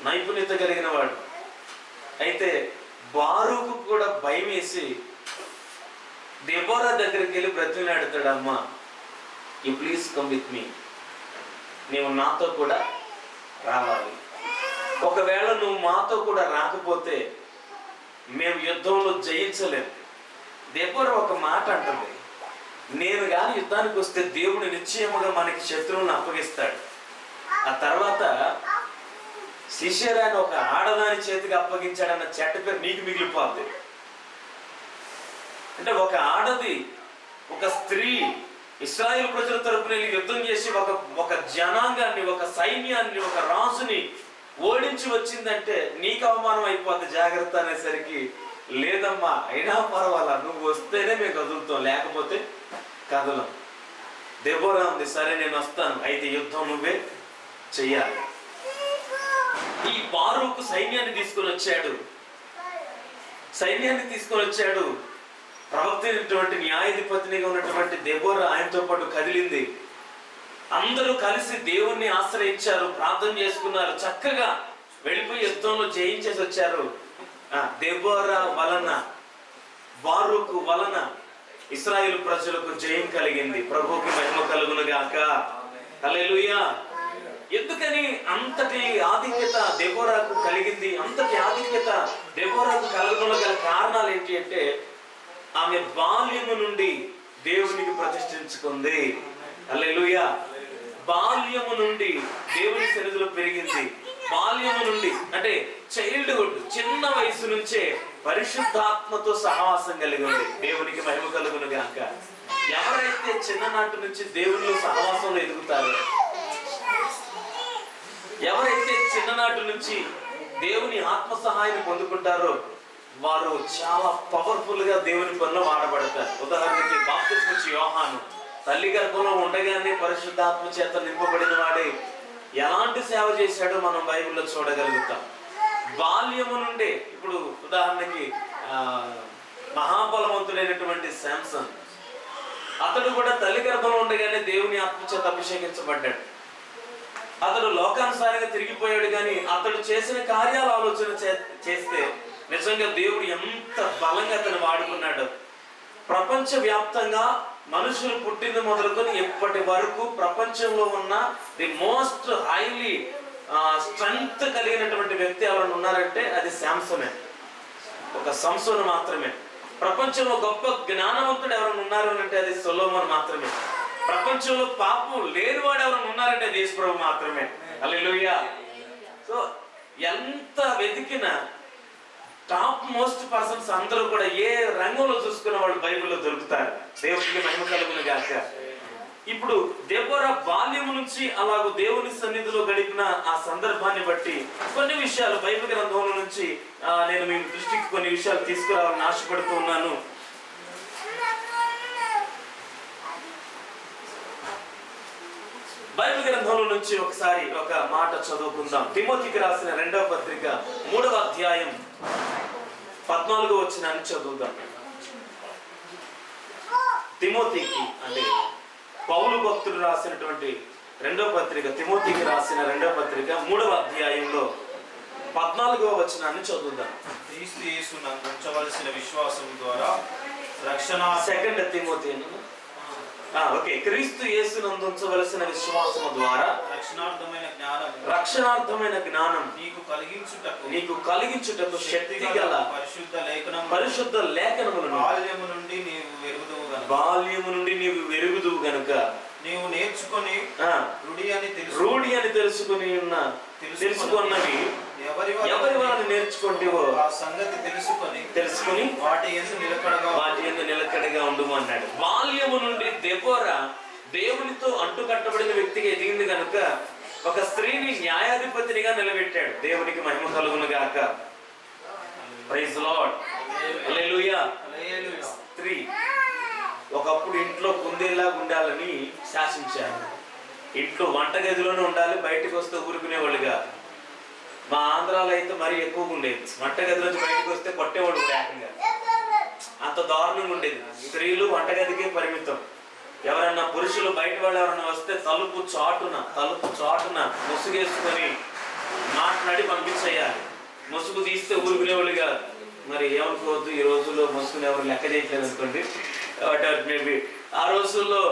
నైపుణ్యత కలిగిన వాడు. అయితే బారూకు కూడా భయం వేసి దెబోరా దగ్గరికి వెళ్ళి బ్రతిమలాడుతాడు, అమ్మా you please come with me, నీవు నాతో కూడా రావాలి. ఒకవేళ నువ్వు మాతో కూడా రాకపోతే మేము యుద్ధంలో జయించలేము. దెబోరా ఒక మాట అంటుంది, నేను కానీ యుద్ధానికి వస్తే దేవుడు నిశ్చయముగా మనకి శత్రువులను అప్పగిస్తాడు. ఆ తర్వాత సిసెరాని ఒక ఆడదాని చేతికి అప్పగించాడన్న చెడ్డ పేరు నీకు మిగిలిపోద్ది. అంటే ఒక ఆడది, ఒక స్త్రీ ఇశ్రాయేలు ప్రజల తరపున యుద్ధం చేసి ఒక జనాంగాన్ని, ఒక సైన్యాన్ని, ఒక రాజుని ఓడించి వచ్చిందంటే నీకు అవమానం అయిపోద్ది, జాగ్రత్త అనేసరికి లేదమ్మా అయినా పర్వాలా, నువ్వు వస్తేనే మేము కదులుతాం, లేకపోతే కదలం. దెబోరా ఉంది, సరే నేను వస్తాను, అయితే యుద్ధం నువ్వే చెయ్యాలి. ఈ బారూకు సైన్యాన్ని తీసుకొని వచ్చాడు. ప్రవక్త న్యాయాధిపతినిగా ఉన్నటువంటి దెబోరా ఆయనతో పాటు కదిలింది. అందరూ కలిసి దేవుణ్ణి ఆశ్రయించారు, ప్రార్థన చేసుకున్నారు, చక్కగా వెళ్ళిపోయి యుద్ధంలో జయించేసి వచ్చారు. దెబోరా వలన, బారూకు వలన ఇశ్రాయేలు ప్రజలకు జయం కలిగింది. ప్రభువుకి మహిమ కలుగును గాక. హల్లెలూయా. ఎందుకని అంతటి ఆధిక్యత దెబోరాకు కలిగింది? అంతటి ఆధిక్యత దెబోరాకు కలగడంలో గల కారణాలు ఏంటి అంటే, ఆమె బాల్యము నుండి దేవునికి ప్రతిష్ఠించుకుంది. హల్లెలూయా. బాల్యము నుండి దేవుని సన్నిధిలో పెరిగింది. బాల్యము నుండి అంటే చైల్డ్హుడ్, చిన్న వయసు నుంచే పరిశుద్ధాత్మతో సహవాసం కలిగి ఉంది. దేవునికి మహిమ కలుగును గాక. ఎవరైతే చిన్ననాటి నుంచి దేవునిలో సహవాసంలో ఎదుగుతారో, ఎవరైతే చిన్ననాటి నుంచి దేవుని ఆత్మ సహాయాన్ని పొందుకుంటారో వారు చాలా పవర్ఫుల్ గా దేవుని పనిలో వాడబడతారు. ఉదాహరణకి బాప్తిస్మం ఇచ్చే యోహాను తల్లి గర్భంలో ఉండగానే పరిశుద్ధాత్మ చేత నింపబడిన వాడే ఎలాంటి సేవ చేశాడో మనం బైబిల్లో చూడగలుగుతాం. బాల్యము నుండే, ఇప్పుడు ఉదాహరణకి మహాబలవంతుడైనటువంటి శాంసన్, అతడు కూడా తల్లి గర్భంలో ఉండగానే దేవుని ఆత్మచేత అభిషేకించబడ్డాడు. అతడు లోకానుసారంగా తిరిగిపోయాడు, కానీ అతడు చేసిన కార్యాలు ఆలోచన చేస్తే నిజంగా దేవుడు ఎంత బలంగా అతను వాడుకున్నాడు. ప్రపంచ వ్యాప్తంగా మనుషులు పుట్టింది మొదలుకొని ఇప్పటి వరకు ప్రపంచంలో ఉన్న ది మోస్ట్ హైలీ స్ట్రెంగ్త్ కలిగినటువంటి వ్యక్తి ఎవరైనా ఉన్నారంటే అది శాంసనే, ఒక సంసోను మాత్రమే. ప్రపంచంలో గొప్ప జ్ఞానవంతుడు ఎవరైనా ఉన్నారు అంటే అది సొలొమోన్ మాత్రమే. ప్రపంచంలో పాపం లేనివాడు ఎవరైనా ఉన్నారంటే అది యేసు ప్రభు మాత్రమే. హల్లెలూయా. సో ఎంత వెతికినా టాప్ మోస్ట్ పర్సన్స్ అందరూ కూడా ఏ రంగంలో చూసుకున్న వాళ్ళు బైబిల్లో దొరుకుతారు. దేవుడికి మహిమ కలుగును గాక. ఇప్పుడు దెబోరా బాల్యము నుంచి అలాగూ దేవుని సన్నిధిలో గడిపిన ఆ సందర్భాన్ని బట్టి కొన్ని విషయాలు బైబిల్ గ్రంథంలో నుంచి నేను మీ దృష్టికి కొన్ని విషయాలు తీసుకురావాలని ఆశపడుతూ ఉన్నాను. బైబిల్ గ్రంథంలో నుంచి ఒకసారి ఒక మాట చదువుకుందాం. తిమోతికి రాసిన 2వ పత్రిక 3వ అధ్యాయం 14వ వచనాన్ని చదువుదాం. తిమోతికి అంటే పౌలు భక్తుడు రాసినటువంటి 2వ పత్రిక, తిమోతికి రాసిన 2వ పత్రిక 3వ అధ్యాయంలో 14వ వచనాన్ని చదువుదాం. క్రీస్తు యేసునందు ఉంచవలసిన విశ్వాసం ద్వారా రక్షణ. 2 తిమోతి ఓకే. క్రీస్తు యేసునందు ఉంచవలసిన విశ్వాసము ద్వారా రక్షణార్థమైన జ్ఞానం నీకు కలిగించుటకు శక్తిగల పరిశుద్ధ లేఖనములను బాల్యము నుండి నీవు వెరుగుదువు గనుక నీవు నేర్చుకొని రూఢి అని తెలుసుకున్నవి ఎవరి వలన నేర్చుకుంటేవో ఆ సంగతి తెలుసుకొని వాటి యందు నిలకడగా ఉండుము అన్నాడు. బాల్యము నుండి దెబోరా దేవునితో అంటుకట్టబడిన వ్యక్తిగా ఎదిగింది కనుక ఒక స్త్రీని న్యాయాధిపతినిగా నిలబెట్టాడు. దేవునికి మహిమ కలుగును గాక. Praise Lord. హల్లెలూయా. స్త్రీ ఒకప్పుడు ఇంట్లో కుందేలాగా ఉండాలని శాసించారు. ఇంట్లో వంటగదిలోనే ఉండాలి, బయటకు వస్తే ఊరుకునేవాళ్ళుగా. మా ఆంధ్రాలో అయితే మరీ ఎక్కువగా ఉండేది. వంటగదిలోంచి బయటకు వస్తే కొట్టేవాడు ఏకంగా, అంత దారుణంగా ఉండేది. స్త్రీలు వంటగదికే పరిమితం. ఎవరన్నా పురుషులు బయట వాళ్ళు ఎవరన్నా వస్తే తలుపు చాటున ముసుగేసుకొని మాట్లాడి పంపించేయాలి. ముసుగు తీస్తే ఊరుకునేవాళ్ళు కాదు. మరి ఏమనుకోవద్దు, ఈ రోజుల్లో ముసుగుని ఎవరు లెక్క చేయట్లేదు అనుకోండి. మేబీ ఆ రోజుల్లో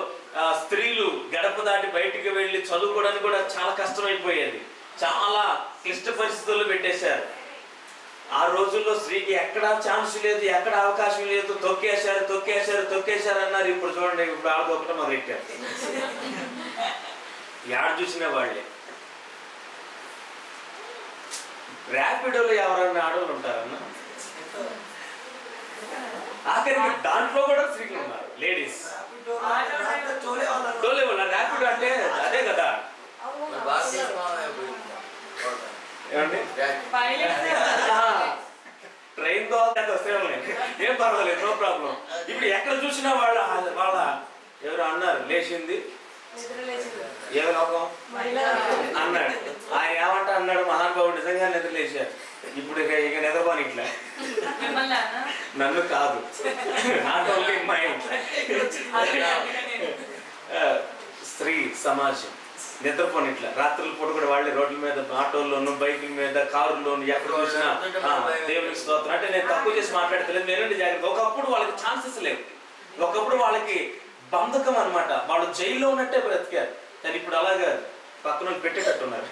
స్త్రీలు గడప దాటి బయటికి వెళ్ళి చదువుకోవడానికి కూడా చాలా కష్టమైపోయేది. చాలా క్లిష్ట పరిస్థితుల్లో పెట్టేశారు. ఆ రోజుల్లో స్త్రీకి ఎక్కడా ఛాన్స్ లేదు, ఎక్కడ అవకాశం లేదు. తొక్కేశారు అన్నారు. ఇప్పుడు చూడండి, ఇప్పుడు ఆడదొక్కటం మొదలెట్టారు. యాడ చూసిన వాళ్ళే. ర్యాపిడోలో ఎవరన్నా ఆడవాళ్ళు ఉంటారన్నా, ఆఖరికి దాంట్లో కూడా స్త్రీలు ఉన్నారు, లేడీస్. టోలే వాళ్ళ ర్యాపిడో అంటే అదే కదా. ఏమండి, ట్రైన్ తో వస్తే ఏం పర్వాలేదు, నో ప్రాబ్లం. ఇప్పుడు ఎక్కడ చూసినా వాళ్ళ ఎవరు అన్నారు, లేచింది ఏ లోకం అన్నాడు. ఆయన ఏమంటా అన్నాడు, మహానుభావుడు నిజంగా నిద్ర లేచారు. ఇప్పుడు ఇక నిద్రపోని ఇట్లా, నన్ను కాదు, స్త్రీ సమాజం నిద్రపోని ఇట్లా రాత్రుల పూట కూడా వాళ్ళే రోడ్ల మీద, ఆటోల్లోను, బైకుల మీద, కారుల్లోను, ఎక్కడ చూసినా దేవునికి స్తోత్రం. అంటే నేను తక్కువ చేసి మాట్లాడతలేదు, నేనండి జాగ్రత్త. ఒకప్పుడు వాళ్ళకి ఛాన్సెస్ లేవు, ఒకప్పుడు వాళ్ళకి బంధకం అనమాట. వాళ్ళు జైల్లో ఉన్నట్టే బ్రతికారు. కానీ ఇప్పుడు అలాగా పక్కన పెట్టేటట్టున్నారు.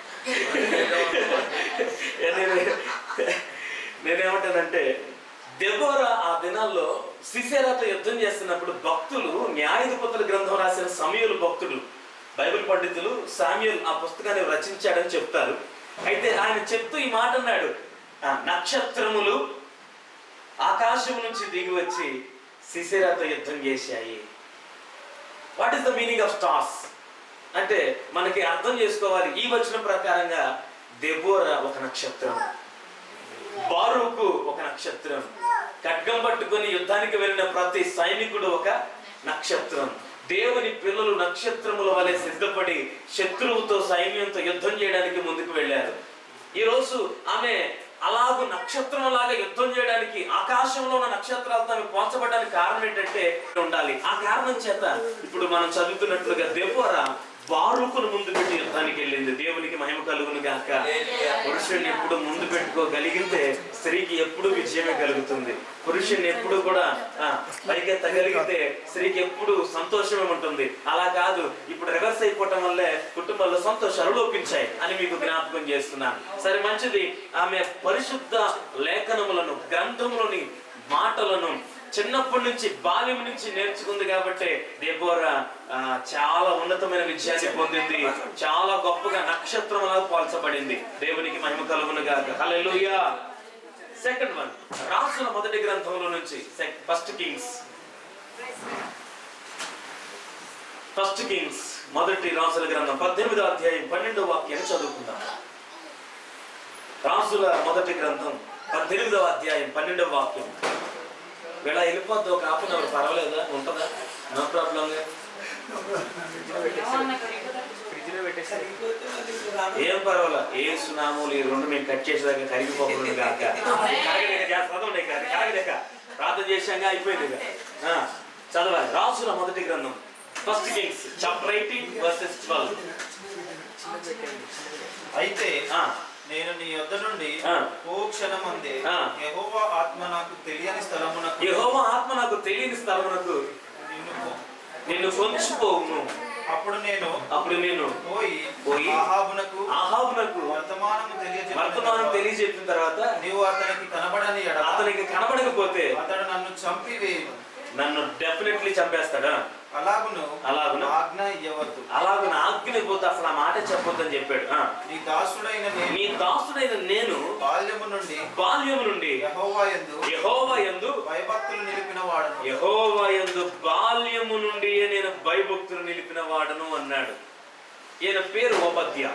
నేనేమంటానంటే, దెబోరా ఆ దినాల్లో సిసెరాతో యుద్ధం చేస్తున్నప్పుడు భక్తులు, న్యాయాధిపతుల గ్రంథం రాసిన సమూయేలు భక్తుడు, బైబిల్ పండితులు శామ్యూయల్ ఆ పుస్తకాన్ని రచించాడని చెప్తారు. అయితే ఆయన చెప్తూ ఈ మాట అన్నాడు, నక్షత్రములు ఆకాశం నుంచి దిగి వచ్చి సిసెరాతో యుద్ధం చేశాయి. What is the meaning of stars అంటే మనకి అర్థం చేసుకోవాలి. ఈ వచనం ప్రకారంగా దెబోరా ఒక నక్షత్రం, బారూకు ఒక నక్షత్రం, ఖడ్గం పట్టుకొని యుద్ధానికి వెళ్ళిన ప్రతి సైనికుడు ఒక నక్షత్రం. దేవుని పిల్లలు నక్షత్రముల వలె సిద్ధపడి శత్రువుతో సైన్యంతో యుద్ధం చేయడానికి ముందుకు వెళ్ళారు. ఈరోజు ఆమె అలాగూ నక్షత్రంలాగా యుద్ధం చేయడానికి ఆకాశంలో ఉన్న నక్షత్రాలతో ఆమె పోల్చబడడానికి కారణం ఏంటంటే ఉండాలి. ఆ కారణం చేత ఇప్పుడు మనం చదువుతున్నట్లుగా దెబోరా బారుకును ముందు పెట్టి యుద్ధానికి వెళ్ళింది. దేవునికి మహిమ కలుగును గాక. పురుషుడిని ఎప్పుడు ముందు పెట్టుకోగలిగితే స్త్రీకి ఎప్పుడు విజయమే కలుగుతుంది. పురుషుడిని ఎప్పుడు కూడా పైకెత్తగలిగితే స్త్రీకి ఎప్పుడు సంతోషమే ఉంటుంది. అలా కాదు, ఇప్పుడు రివర్స్ అయిపోవటం వల్లే కుటుంబాల్లో సంతోషాలు లోపించాయి అని మీకు జ్ఞాపకం చేస్తున్నాను. సరే, మంచిది. ఆమె పరిశుద్ధ లేఖనములను, గ్రంథములోని మాటలను చిన్నప్పటి నుంచి, బాల్యం నుంచి నేర్చుకుంది కాబట్టి దెబోరా చాలా ఉన్నతమైన విజయాన్ని పొందింది. చాలా గొప్పగా నక్షత్రంలా పోల్చబడింది. దేవునికి మహిమ కలుగును గాక. హల్లెలూయా. సెకండ్ వన్, రాసుల మొదటి గ్రంథంలో నుంచి ఫస్ట్ కింగ్స్ మొదటి రాసుల గ్రంథం 18వ అధ్యాయం 12వ వాక్యాన్ని చదువుకుందాం. రాసుల మొదటి గ్రంథం 18వ అధ్యాయం 12వ వాక్యం. వీళ్ళ వెళ్ళిపోద్ది, ఒక హాఫ్ అన్ అవర్ పర్వాలేదా? ఉంటుందా? No problem. ఏం పర్వాలా, ఏ సునామూలు ఈ రెండు మేము కట్ చేసేదాకా కరిగిపోకుండా కాక కరగలేక ప్రార్థన చేశాక అయిపోయింది. చదవాలి. రాసుల మొదటి గ్రంథం ఫస్ట్ కింగ్స్ చాప్టర్ 18 వర్సెస్ 12. అయితే నేను నీ యొద్ద నుండి ఓ క్షణమందే యెహోవా ఆత్మ నాకు తెలియని స్థలమునకు నిన్ను కొంచిపోవును. అప్పుడు నేను పోయి ఆహాబునకు వర్తమానం తెలియజెప్పిన తర్వాత నీవు అతనికి కనబడకపోతే అతడు నన్ను చంపివేయును. నన్ను డెఫినెట్లీ చంపేస్తాడా? అలాగును ఆజ్ఞ ఇవ్వద్దు. అసలు ఆ మాట చెప్పొద్దని చెప్పాడు. నీ దాసుడైన నేను బాల్యము నుండి యెహోవా యందు బాల్యము నుండి నేను భయభక్తులు నిలిపిన వాడను అన్నాడు. ఈయన పేరు ఓబద్యా.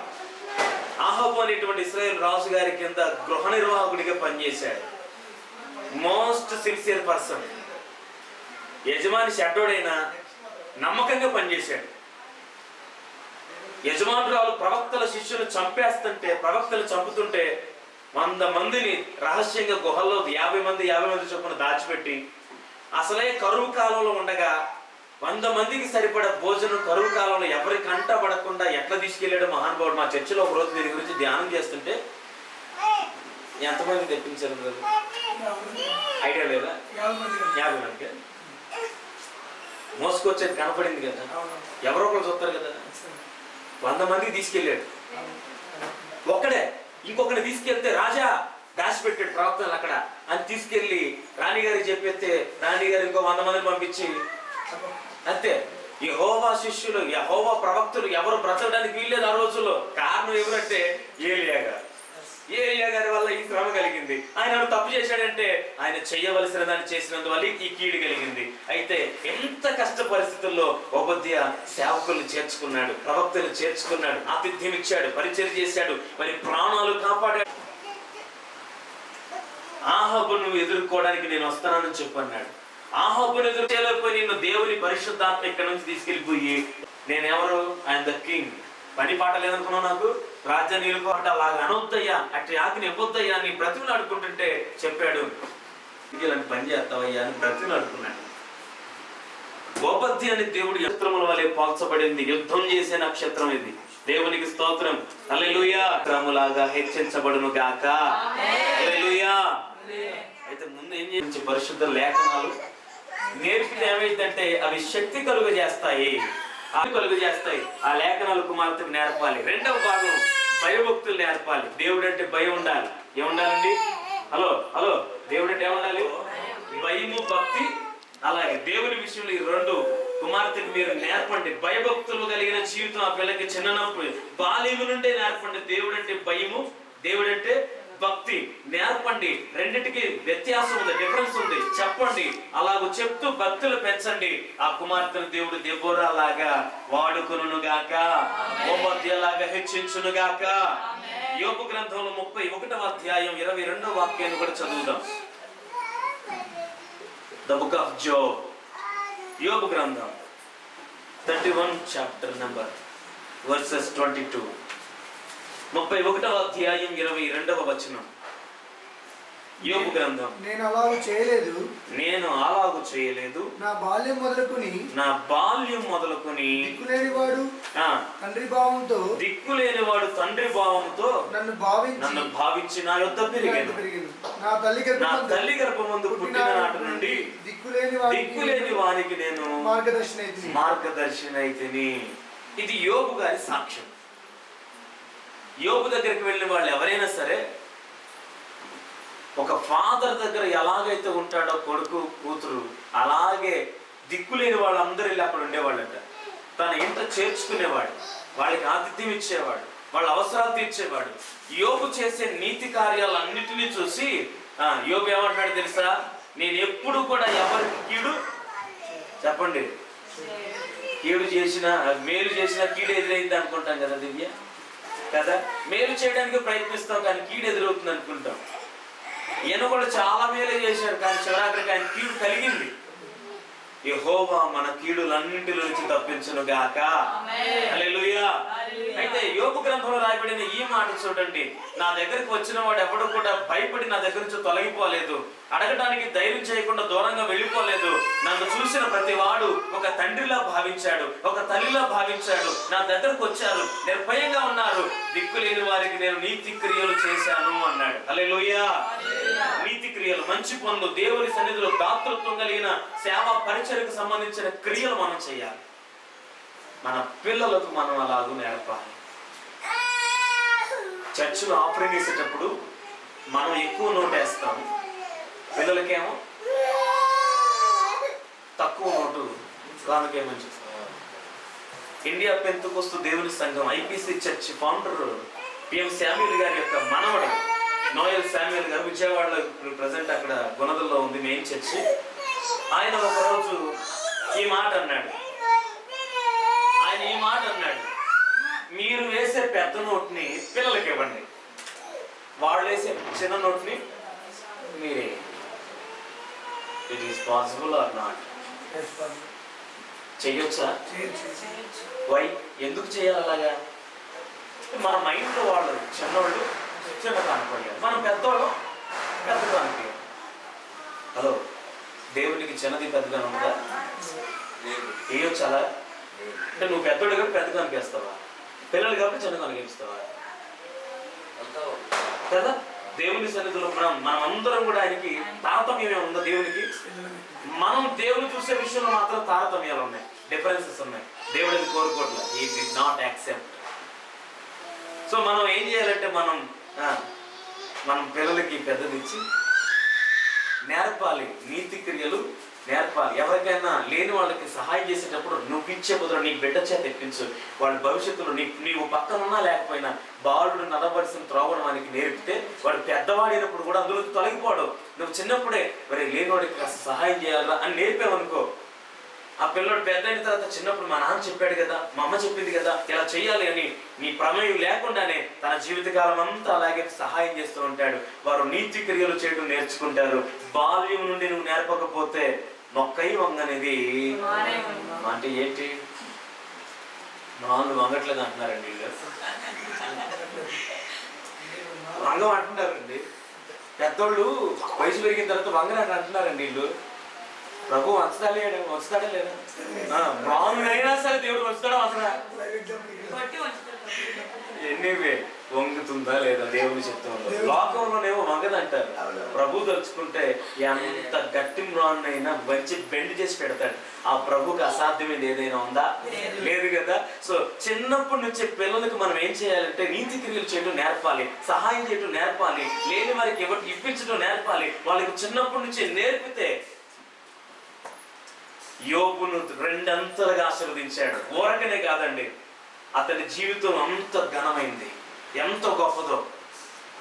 ఆహాబు అనేటువంటి ఇశ్రాయేలు రాజు గారి కింద గృహ నిర్వాహకుడిగా పనిచేశాడు. Most sincere person. యజమాని షడ్డోడైనా నమ్మకంగా పనిచేశాడు. యజమానురాలు ప్రవక్తల శిష్యులు ప్రవక్తలు చంపుతుంటే 100 మందిని రహస్యంగా గుహల్లో 50 మంది చొప్పున దాచిపెట్టి, అసలే కరువు కాలంలో ఉండగా 100 మందికి సరిపడ భోజనం కరువు కాలంలో ఎవరి కంట పడకుండా ఎట్లా తీసుకెళ్ళాడు మహానుభావుడు. మా చర్చిలో ఒక రోజు దీని గురించి ధ్యానం చేస్తుంటే ఎంతమంది తెప్పించారు? ఐడియా లేదా? 50 మందికి మోసుకొచ్చేది కనపడింది కదా, ఎవరో ఒకరు చూస్తారు కదా. 100 మందికి తీసుకెళ్ళాడు. ఒక్కడే ఇంకొకరిని తీసుకెళ్తే రాజా దాచిపెట్టాడు ప్రవక్తలు అక్కడ అని తీసుకెళ్లి రాణిగారికి చెప్పేస్తే రాణిగారు ఇంకో 100 మందిని పంపించి అంతే. యెహోవా శిష్యులు, యెహోవా ప్రవక్తలు ఎవరు బ్రతకడానికి వీల్లేదు ఆ రోజుల్లో. కారణం ఎవరంటే ఏలియా గారి వల్ల ఈ శ్రమ కలిగింది. ఆయన తప్పు చేశాడంటే ఆయన చేయవలసిన దాన్ని చేసినందువల్ల ఈ కీడు కలిగింది. అయితే ఎంత కష్ట పరిస్థితుల్లో ఓబద్యా సేవకులను చేర్చుకున్నాడు, ప్రవక్తలు చేర్చుకున్నాడు, ఆతిథ్యం ఇచ్చాడు, పరిచయం చేశాడు, మరి ప్రాణాలు కాపాడాడు. ఆహాబును ఎదుర్కోవడానికి నేను వస్తానని చెప్పన్నాడు. ఆహాబును ఎదుర్కోలేకపోయి నిన్ను దేవుని పరిశుద్ధాత్మ ఇక్కడ నుంచి తీసుకెళ్ళిపోయి, నేనెవరు? ఆయన ద కింగ్. పని పాట లేదనుకున్నావు, నాకు రాజ్యాన్ని నిలుపుకుంటే అలాగ అనొద్దయ్యా, అట్లా ఆజ్ఞ ఇవ్వొద్దయ్యా అని బ్రతుకులు ఆడుకుంటుంటే చెప్పాడు, ఇలాంటి పని చేస్తావయ్యా అని బ్రతుకులు ఆడుకున్నాడు. ఓబద్యా అని దేవుడు నక్షత్రముల వలె పోల్చబడింది. యుద్ధం చేసే నక్షత్రం ఇది. దేవునికి స్తోత్రం. హల్లెలూయా. నక్షత్రములాగా హెచ్చించబడును గాక. హల్లెలూయా. అయితే ముందు ఏం చేసి పరిశుద్ధ లేఖనాలు నేర్పితే ఏమైందంటే అవి శక్తి కలుగజేస్తాయి. ఆ లేఖనాలు కుమార్తెకు నేర్పాలి. రెండవ భాగం భయభక్తులు నేర్పాలి. దేవుడు అంటే భయం ఉండాలి. ఏముండాలండి? హలో దేవుడు అంటే ఏముండాలి? భయము, భక్తి. అలాగే దేవుని విషయంలో ఈ రెండు కుమార్తెకు మీరు నేర్పండి. భయభక్తులు కలిగిన జీవితం ఆ పిల్లకి చిన్నప్పుడు బాల్యము నుండే నేర్పండి. దేవుడు అంటే భయము, దేవుడు అంటే భక్తి నేర్పండి. రెండింటికి వ్యత్యాసం ఉంది, డిఫరెన్స్ ఉంది. చెప్పండి. అలాగ చెప్తూ భక్తులు పెంచండి. ఆ కుమార్తెను దేవుడు దెబోరా లాగా వాడుకును గాక, ఓబద్యా లాగా హెచ్చించును గాక. యోబు గ్రంథంలో 31వ అధ్యాయం 22వ వాక్యాన్ని కూడా చదువుదాం. ద బుక్ ఆఫ్ జోబ్, యోబు గ్రంథం 31 చాప్టర్ నంబర్ వర్సెస్ 22. 31వ అధ్యాయం 22వ వచనం. యోబు గ్రంథం. నేను అలాగూ చేయలేదు, నా బాల్యం మొదలుకొని దిక్కులేనివాడు తండ్రి భావముతో నన్ను భావించి నా యొద్ద పెరిగాను. నా తల్లి గర్భమందు పుట్టిన నాటి నుండి దిక్కులేని వారికి నేను మార్గదర్శిని అయితిని. ఇది యోబు గారి సాక్ష్యం. యోబు దగ్గరికి వెళ్ళిన వాళ్ళు ఎవరైనా సరే ఒక ఫాదర్ దగ్గర ఎలాగైతే ఉంటాడో కొడుకు కూతురు, అలాగే దిక్కులేని వాళ్ళందరూ వెళ్ళి అక్కడ ఉండేవాళ్ళంట. తన ఇంట చేర్చుకునేవాడు, వాళ్ళకి ఆతిథ్యం ఇచ్చేవాడు, వాళ్ళ అవసరాలు తీర్చేవాడు. యోబు చేసే నీతి కార్యాలన్నిటినీ చూసి యోబు ఏమంటాడు తెలుసా? నేను ఎప్పుడు కూడా ఎవరికి కీడు చెప్పండి, కీడు చేసిన మేలు చేసిన కీడు ఎదురైంది అనుకుంటాం కదా దివ్య, కదా? మేలు చేయడానికి ప్రయత్నిస్తాం కానీ కీడు ఎదురవుతుంది అనుకుంటాం. ఈయన కూడా చాలా మేలు చేశారు కానీ చివరాఖరికి ఆయన కీడు కలిగింది. యెహోవా మన కీడులన్నింటిలో నుంచి తప్పించును గాక. హల్లెలూయా. అయితే యోబు గ్రంథంలో రాయబడిన ఈ మాట చూడండి. నా దగ్గరికి వచ్చిన వాడు ఎవడు కూడా భయపడి నా దగ్గర నుంచి తొలగిపోలేదు, అడగడానికి ధైర్యం చేయకుండా దూరంగా వెళ్ళిపోలేదు. నన్ను చూసిన ప్రతి వాడు ఒక తండ్రిలా భావించాడు, ఒక తల్లిలా భావించాడు. నా దగ్గరకు వచ్చారు, నిర్భయంగా ఉన్నారు. దిక్కులేని వారికి నేను నీతి క్రియలు చేశాను అన్నాడు. హల్లెలూయా. నీతి క్రియలు, మంచి పనులు, దేవుని సన్నిధిలో దాతృత్వం కలిగిన సేవా పరిచర్యకు సంబంధించిన క్రియలు మనం చేయాలి. మన పిల్లలకు మనం అలాగూ నేర్పాలి. చర్చిలో ఆఫరింగ్ వేసేటప్పుడు మనం ఎక్కువ నోటేస్తాం, పిల్లలకేమో తక్కువ నోటు కానుకేమని చేస్తాం. ఇండియా పెంతెకోస్తు దేవుని సంఘం IPC church founder PM Samuel గారి యొక్క మనవడు నోయల్ శామ్యూల్ గారు విజయవాడలో ప్రజెంట్ అక్కడ గుణదల్లో ఉంది మెయిన్ చర్చి. ఆయన ఒకరోజు ఈ మాట అన్నాడు. మీరు వేసే పెద్ద నోట్ని పిల్లలకి ఇవ్వండి, వాళ్ళు వేసే చిన్న నోట్ని మీరే. It is possible are not? చెయ్యొచ్చా? వై? ఎందుకు చేయాలి అలాగా? మన మైండ్లో వాళ్ళు చిన్నవాళ్ళు చిన్న కానుకోయారు, మనం పెద్దవాళ్ళు పెద్ద కానుకోయారు. హలో, దేవునికి చిన్నది పెద్దగా ఉందా? వేయొచ్చు అలా? అంటే నువ్వు పెద్దోడు కాబట్టి పెద్ద కనిపిస్తావా, పిల్లలు కాబట్టి చిన్న కనిపిస్తావా? కదా? దేవుని సన్నిధిలో మనం అందరం కూడా ఆయనకి తారతమ్యమే ఉందా? దేవునికి మనం దేవుని చూసే విషయంలో మాత్రం తారతమ్యాలు ఉన్నాయి, డిఫరెన్సెస్ ఉన్నాయి. దేవుడిని కోరుకోవట్లేదు, he did not accept. So మనం ఏం చేయాలంటే మనం పిల్లలకి పెద్దదిచ్చి నేర్పాలి, నీతి క్రియలు నేర్పాలి. ఎవరికైనా లేని వాళ్ళకి సహాయం చేసేటప్పుడు నువ్వు ఇచ్చే బదులు నీ బిడ్డ చేత తెప్పించు. వాళ్ళ భవిష్యత్తులో నీవు పక్కనున్నా లేకపోయినా బాలుడు నడవలసిన త్రోవడం వానికి నేర్పితే వాడు పెద్దవాడినప్పుడు కూడా అందులో తొలగిపోవడం. నువ్వు చిన్నప్పుడే మరి లేనివాడికి కాస్త సహాయం చేయాలా అని నేర్పావనుకో, ఆ పిల్లడు పెద్ద అయిన తర్వాత చిన్నప్పుడు మా నాన్న చెప్పాడు కదా, మా అమ్మ చెప్పింది కదా ఇలా చెయ్యాలి అని నీ ప్రమేయం లేకుండానే తన జీవితకాలం అంతా అలాగే సహాయం చేస్తూ ఉంటాడు. వారు నీతి క్రియలు చేయడం నేర్చుకుంటారు. బాల్యం నుండి నువ్వు నేర్పకపోతే మొక్కై వంగనేది అంటే ఏంటి? నాన్న వంగట్లేదు అంటున్నారండి వీళ్ళు. వంగం అంటున్నారండి. పెద్దోళ్ళు వయసు పెరిగిన తర్వాత వంగనని అంటున్నారండి వీళ్ళు. ప్రభు వస్తాడా లేదా? అయినా సరే దేవుడు వస్తాడా అసలు? ఎన్నివే వంగుతుందా లేదా దేవుని చిత్తంలో? లోకంలోనేమో వంగదంటారు. ప్రభు తలుచుకుంటే ఎంత గట్టి మ్రాన్నైనా మంచి బెండ్ చేసి పెడతాడు. ఆ ప్రభుకి అసాధ్యమైనది ఏదైనా ఉందా? లేదు కదా. సో చిన్నప్పటి నుంచి పిల్లలకు మనం ఏం చేయాలంటే నీతి క్రియలు చేయడం నేర్పాలి, సహాయం చేయడం నేర్పాలి, లేని వారికి ఇప్పించడం నేర్పాలి. వాళ్ళకి చిన్నప్పటి నుంచి నేర్పితే యోబును రెండంతలుగా ఆశీర్వదించాడు. ఊరకనే కాదండి, అతని జీవితం అంత ఘనమైంది, ఎంత గొప్పదో.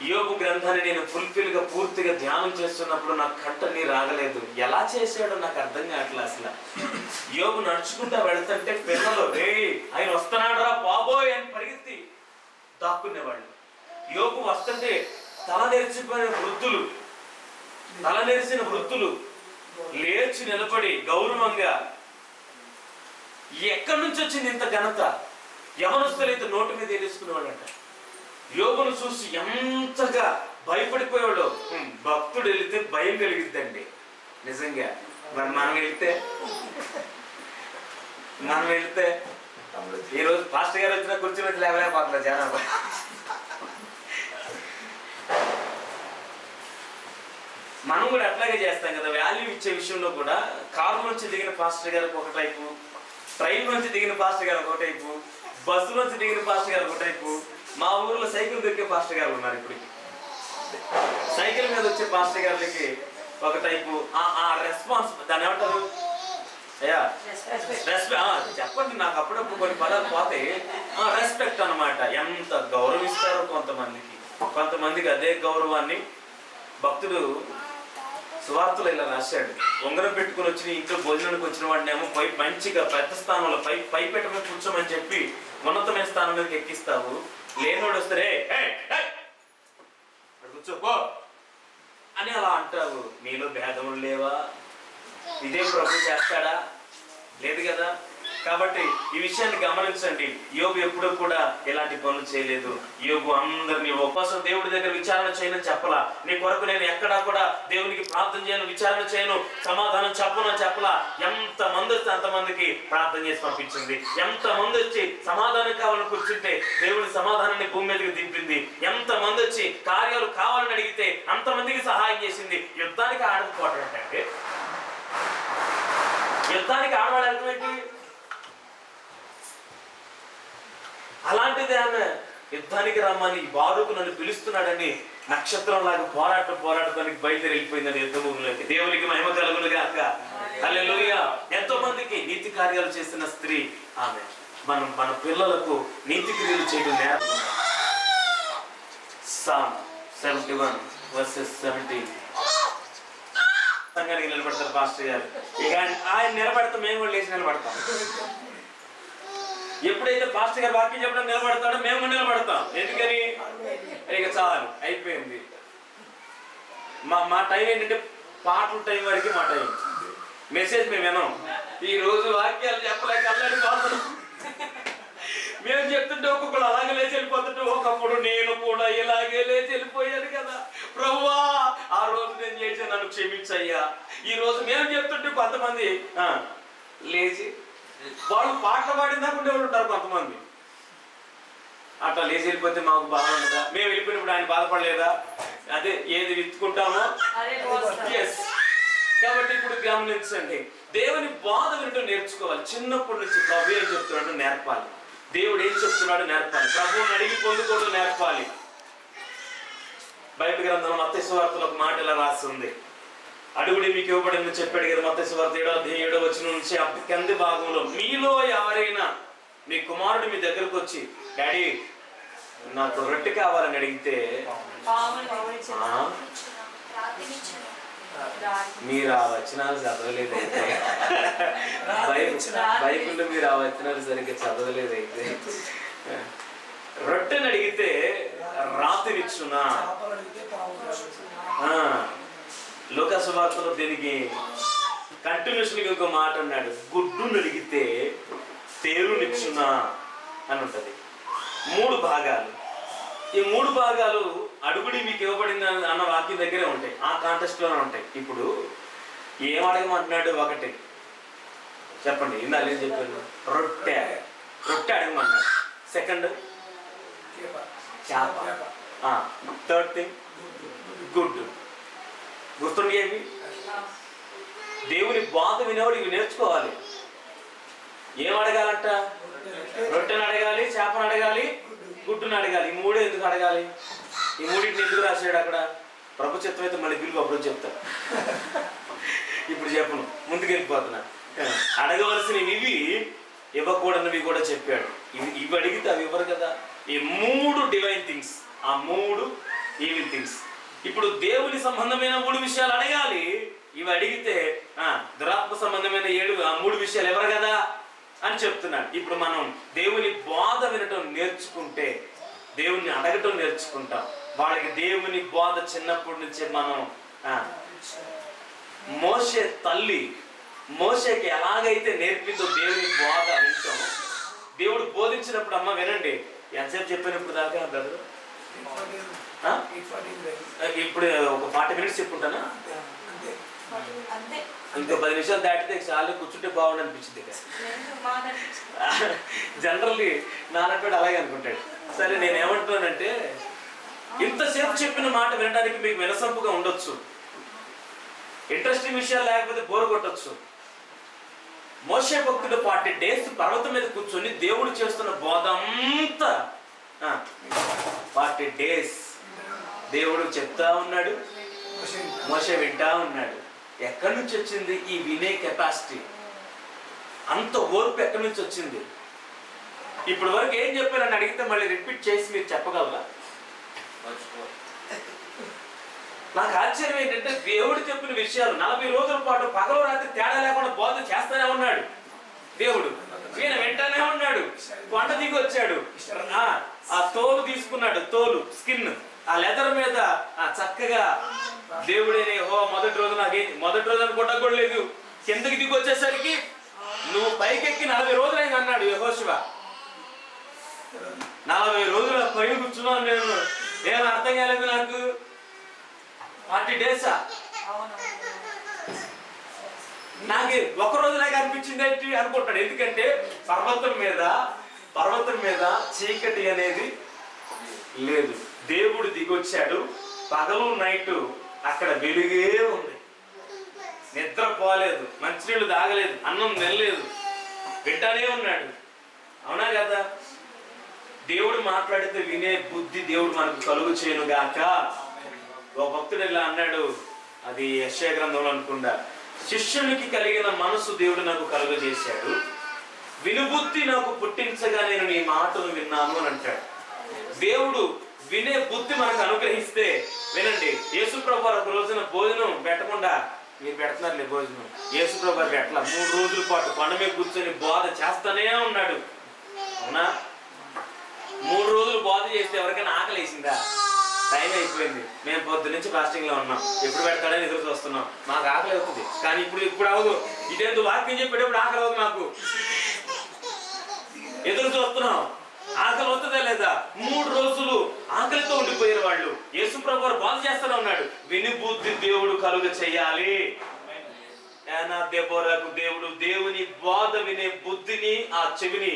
యోబు గ్రంథాన్ని నేను ఫుల్ఫిల్గా పూర్తిగా ధ్యానం చేస్తున్నప్పుడు నాకు కంట నీరు రాగలేదు. ఎలా చేశాడో నాకు అర్థం కావట్లేదు అసలు. యోబు నడుచుకుంటా వెళ్తుంటే పిల్లలు ఆయన వస్తున్నాడు రా బాబోయ్ అని పరిగెత్తి దాక్కునేవాళ్ళు. యోబు వస్తుంటే తల నెరిసిన వృద్ధులు లేచి నిలబడి గౌరవంగా ఎక్కడి నుంచి వచ్చింది ఇంత ఘనత? యవనస్తులైతే నోటి మీద వేసుకునేవాళ్ళంట. యోబును చూసి ఎంతగా భయపడిపోయాడు. భక్తుడు వెళితే భయం కలిగిద్దండి నిజంగా. మరి మనం వెళితే ఈరోజు పాస్టర్ గారు వచ్చిన కూర్చుని లేవలేకపోతున్నా జనాభా. మనం కూడా అట్లాగే చేస్తాం కదా. వాల్యూ ఇచ్చే విషయంలో కూడా కారు నుంచి దిగిన పాస్టర్ గారికి ఒక టైపు, ట్రైన్ నుంచి దిగిన పాస్టర్ గారు ఒక టైపు, బస్సు నుంచి దిగిన పాస్టర్ గారు ఒక టైపు. మా ఊర్లో సైకిల్ దొరికే పాస్టర్ గారు ఉన్నారు. ఇప్పటికి సైకిల్ మీద వచ్చే పాస్టర్ గారికి ఒక టైపు. ఆ రెస్పాన్స్ దాన్ని ఏమంటారు అయ్యా? చెప్పండి నాకు, అప్పుడప్పుడు కొన్ని పదాలు పోతే. రెస్పెక్ట్ అన్నమాట. ఎంత గౌరవిస్తారో కొంతమందికి అదే గౌరవాన్ని భక్తుడు సువార్తలు ఇలా రాశాడు. ఉంగరం పెట్టుకుని వచ్చి ఇంట్లో భోజనానికి వచ్చిన వాడిని ఏమో మంచిగా పెద్ద స్థానంలో పై పెట్టమని కూర్చోమని చెప్పి ఉన్నతమైన స్థానం మీదకి ఎక్కిస్తావు. లేనోడు వస్తే కూర్చోపో అని అలా అంటావు. మీలో భేదములు లేవా? ఇదే ప్రభు చేస్తాడా? లేదు కదా. కాబట్టి ఈ విషయాన్ని గమనించండి. యోబు ఎప్పుడూ కూడా ఇలాంటి పనులు చేయలేదు. యోబు అందరినీ ఉపవాసం దేవుడి దగ్గర విచారణ చేయనని చెప్పలా. నీ కొరకు నేను ఎక్కడా కూడా దేవునికి ప్రార్థన చేయను, విచారణ చేయను, సమాధానం చెప్పను అని చెప్పలా. ఎంత మంది వస్తే అంతమందికి ప్రార్థన చేసి పంపించింది. ఎంత మంది వచ్చి సమాధానం కావాలని కూర్చుంటే దేవుడి సమాధానాన్ని భూమి మీదకి దింపింది. ఎంత మంది వచ్చి కార్యాలు కావాలని అడిగితే అంతమందికి సహాయం చేసింది. యుద్ధానికి ఆడకపోవటం అంటే, యుద్ధానికి ఆడవాడు అర్థమేంటి? అలాంటిది ఆమె యుద్ధానికి రమ్మని బారూకు నన్ను పిలుస్తున్నాడని నక్షత్రం లాగా పోరాడటానికి బయలుదేరి వెళ్ళిపోయిందని యుద్ధ భూమిలోకి. దేవునికి మహిమ కలుగును గాక. హల్లెలూయా. ఎంతో మందికి నీతి కార్యాలు చేసిన స్త్రీ ఆమె. మన పిల్లలకు నీతి క్రియలు చేయడం నేర్పుతున్నాం. Psalm 71 verses 17. సంఘానికి నిలబడతారు పాస్టర్ గారు. ఇక ఆయన నిలబడతాం, మేము కూడా లేచి నిలబడతాం. ఎప్పుడైతే పాస్టర్ గారు వాక్యం చెప్పడం నిలబడతాడో మేము నిలబడతాం. ఎందుకని? ఇక చాలు, అయిపోయింది. మా టైం ఏంటంటే పాటల టైం వరకు మా టైం. మెసేజ్ మేము వినాం. ఈ రోజు వాక్యాలు చెప్పలేక అల్లాడిపోతున్నాం. మేము చెప్తుంటే ఒక్కొక్కరు అలాగే లేచి వెళ్ళిపోతుంటే, ఒకప్పుడు నేను కూడా ఇలాగే లేచి వెళ్ళిపోయాను కదా ప్రభువా, ఆ రోజు నేను చేసి నన్ను క్షమించయ్యా. ఈ రోజు మేము చెప్తుంటే కొంతమంది లేచి వాళ్ళు పాటలు పాడిందాక ఉండేవాళ్ళు ఉంటారు. కొంతమంది అట్లా లేచి వెళ్ళిపోతే మాకు బాధ ఉండదా? మేము వెళ్ళిపోయినప్పుడు ఆయన బాధపడలేదా? అదే ఏది విత్తుకుంటామో. ఎస్. కాబట్టి ఇప్పుడు గమనించండి, దేవుని బాధ వినటం నేర్చుకోవాలి. చిన్నప్పటి నుంచి ప్రభు ఏం చెప్తున్నాడో నేర్పాలి. దేవుడు ఏం చెప్తున్నాడో నేర్పాలి. ప్రభువుని అడిగి పొందుకోవడం నేర్పాలి. బైబిల్ గ్రంథంలో మత్తయి సువార్తలో ఒక మాట ఇలా రాస్తుంది. అడుగుడి మీకు ఇవ్వబడిందని చెప్పాడు కదా. మత్తయి సువార్త 7వ వచనం నుంచి కింది భాగంలో, మీలో ఎవరైనా మీ కుమారుడు మీ దగ్గరకు వచ్చి డాడీ నాకు రొట్టె కావాలని అడిగితే మీరు ఆ వచనాలు చదవలేదైతే, బైబిల్లో మీరు ఆ వచనాలు సరిగ్గా చదవలేదైతే, రొట్టెని అడిగితే రాతినిచ్చునా? లూకా సువార్తలో దీనికి కంటిన్యూషన్ ఇంకో మాట అన్నాడు, గుడ్డును అడిగితే తేరునిచ్చునా అని ఉంటది. 3 భాగాలు. ఈ 3 భాగాలు అడుగుడి మీకు ఇవ్వబడింది అన్న వాక్యం దగ్గరే ఉంటాయి. ఆ కాంటెస్ట్ లోనే ఉంటాయి. ఇప్పుడు ఏం అడగమంటున్నాడు? ఒకటి చెప్పండి, ఇందాక ఏం చెప్పాను? రొట్టె అడగమన్నాడు. సెకండ్ చేప. Third thing good. గుర్తుండేవి. దేవుని బాధ వినేవాడు ఇవి నేర్చుకోవాలి. ఏం అడగాలంట? రొట్టెను అడగాలి, చేపను అడగాలి, గుడ్డును అడగాలి. ఈ 3 ఎందుకు అడగాలి? ఈ 3 ఎందుకు రాశాడు అక్కడ? ప్రభు చిత్తం అయితే మళ్ళీ పిలుపు అప్పుడు చెప్తా. ఇప్పుడు చెప్పను, ముందుకు వెళ్ళిపోతున్నా. అడగవలసినవి ఇవి, ఇవ్వకూడనివి కూడా చెప్పాడు. ఇవి అడిగితే అవి ఇవ్వరు కదా. ఈ 3 డివైన్ థింగ్స్, ఆ 3 ఈవిల్ థింగ్స్. ఇప్పుడు దేవుని సంబంధమైన 3 విషయాలు అడగాలి. ఇవి అడిగితే దురాత్మ సంబంధమైన 3 విషయాలు ఎవరు కదా అని చెప్తున్నాడు. ఇప్పుడు మనం దేవుని బోధ వినటం నేర్చుకుంటే దేవుని అడగటం నేర్చుకుంటాం. వాళ్ళకి దేవుని బోధ చిన్నప్పటి నుంచే మనం మోషే తల్లి మోషేకి ఎలాగైతే నేర్పిందో దేవుని బోధ వింటాం, దేవుడు బోధించినప్పుడు అమ్మ వినండి, ఎంతసేపు చెప్పినప్పుడు దాకా బ్రదర్? ఇప్పుడు ఒక 40 minutes చెప్పుకుంటానా? ఇంకో 10 నిమిషాలు దాటితే చాలా కూర్చుంటే బాగుండు అనిపించింది. జనరల్లీ నాన్నపేట అలాగే అనుకుంటాడు. సరే, నేను ఏమంటున్నానంటే, ఇంతసేపు చెప్పిన మాట వినడానికి మీకు వినసంపుగా ఉండొచ్చు, ఇంట్రెస్టింగ్ విషయాలు లేకపోతే బోరు కొట్టొచ్చు. మోషే భక్తుడు 40 days పర్వతం మీద కూర్చొని దేవుడు చేస్తున్న బోధ అంతా 40 days దేవుడు చెప్తా ఉన్నాడు, మోషే వింటా ఉన్నాడు. ఎక్కడి నుంచి వచ్చింది ఈ వినే కెపాసిటీ? అంత ఓర్పు ఎక్కడి నుంచి వచ్చింది? ఇప్పటి వరకు ఏం చెప్పారని అడిగితే మళ్ళీ రిపీట్ చేసి మీరు చెప్పగలరా? నాకు ఆశ్చర్యం ఏంటంటే, దేవుడు చెప్పిన విషయాలు 40 రోజుల పాటు పగలు రాత్రి తేడా లేకుండా బోధ చేస్తానే ఉన్నాడు దేవుడు. ఈయన వెంటనే ఉన్నాడు, కొండ దిగి వచ్చాడు, ఆ తోలు తీసుకున్నాడు, తోలు స్కిన్, ఆ లెదర్ మీద చక్కగా దేవుడేనే మొదటి రోజు అనుకుంటా కూడా లేదు, కిందకి దిగి వచ్చేసరికి నువ్వు పైకెక్కి 40 రోజులు అయింది అన్నాడు యెహోషువ. 40 రోజుల పైన కూర్చున్నాను నేను, ఏం అర్థం కాలేదు నాకు. 40 days నాకు ఒక రోజులాగా అనిపించింది ఏంటి అనుకుంటాడు. ఎందుకంటే పర్వతం మీద చీకటి అనేది లేదు, దేవుడు దిగొచ్చాడు, పగలు నైటు అక్కడ వెలుగే ఉంది. నిద్ర పోలేదు, మంచినీళ్ళు తాగలేదు, అన్నం తినలేదు, వింటానే ఉన్నాడు. అవునా కదా? దేవుడు మాట్లాడితే వినే బుద్ధి దేవుడు మనకు కలుగు చేయను గాక. ఒక భక్తుడు ఇలా అన్నాడు, అది యెషయా గ్రంథంలో అనుకుంటా, శిష్యునికి కలిగిన మనసు దేవుడు నాకు కలుగజేశాడు, వినుబుద్ధి నాకు పుట్టించగా నేను నీ మాటను విన్నాను అని అంటాడు. దేవుడు వినే బుద్ధి మనకు అనుగ్రహిస్తే, వినండి, యేసుప్రభు వారు ఒక రోజున భోజనం పెట్టకుండా, మీరు పెడుతున్నారులే భోజనం, యేసుప్రభు వారు పెట్టలా, 3 రోజుల పాటు కొండ మీద కూర్చొని బోధ చేస్తానే ఉన్నాడు. అవునా? 3 రోజులు బోధ చేస్తే ఎవరికైనా ఆకలి వేసిందా? టైం అయిపోయింది, మేము పొద్దు నుంచి ఫాస్టింగ్ లో ఉన్నాం, ఎప్పుడు పెడతాడని ఎదురు చూస్తున్నాం, మాకు ఆకలి అవుతుంది. కానీ ఇప్పుడు అవదు, ఇదేందుకు వాక్యం చెప్పేటప్పుడు ఆకలి అవుతుంది, మాకు ఎదురు చూస్తున్నాం, ఆకలి అవుతుందా లేదా? 3 రోజులు ఆకలితో ఉండిపోయారు వాళ్ళు. యేసుప్రభు వారు బోధ చేస్తూనే ఉన్నాడు, విని బుద్ధి దేవుడు కలుగ చెయ్యాలి. దేవుడు దేవుని బోధ వినే బుద్ధిని, ఆ చెవిని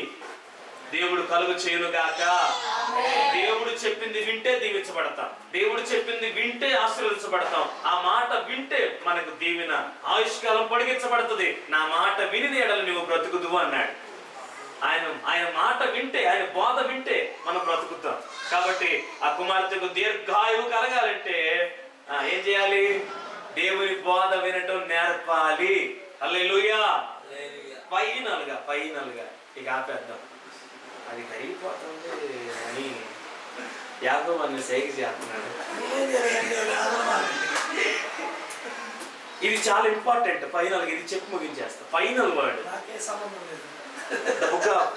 దేవుడు కలుగ చేయను గాక. దేవుడు చెప్పింది వింటే దీవించబడతాం, దేవుడు చెప్పింది వింటే ఆశీర్వదించబడతాం. ఆ మాట వింటే మనకు దీవెన, ఆయుష్కాలం పొడిగించబడుతుంది. నా మాట విని ఎడల నువ్వు బ్రతుకుదువు అన్నాడు. ఆయన మాట వింటే, ఆయన బోధ వింటే మనం బ్రతుకుతాం. కాబట్టి ఆ కుమార్తెకు దీర్ఘాయువు కలగాలంటే ఏం చేయాలి? దేవుని బోధ వినటం నేర్పాలి. హల్లెలూయా. ఫైనల్ గా ఇక ఆపేద్దాం, అది కరిగిపోతుంది అని యాకోబు అన్న సైగ చేస్తున్నాడు. ఇది చాలా ఇంపార్టెంట్. ఫైనల్ గా ఇది చెప్పి ముగించేస్తా. Final word, the book of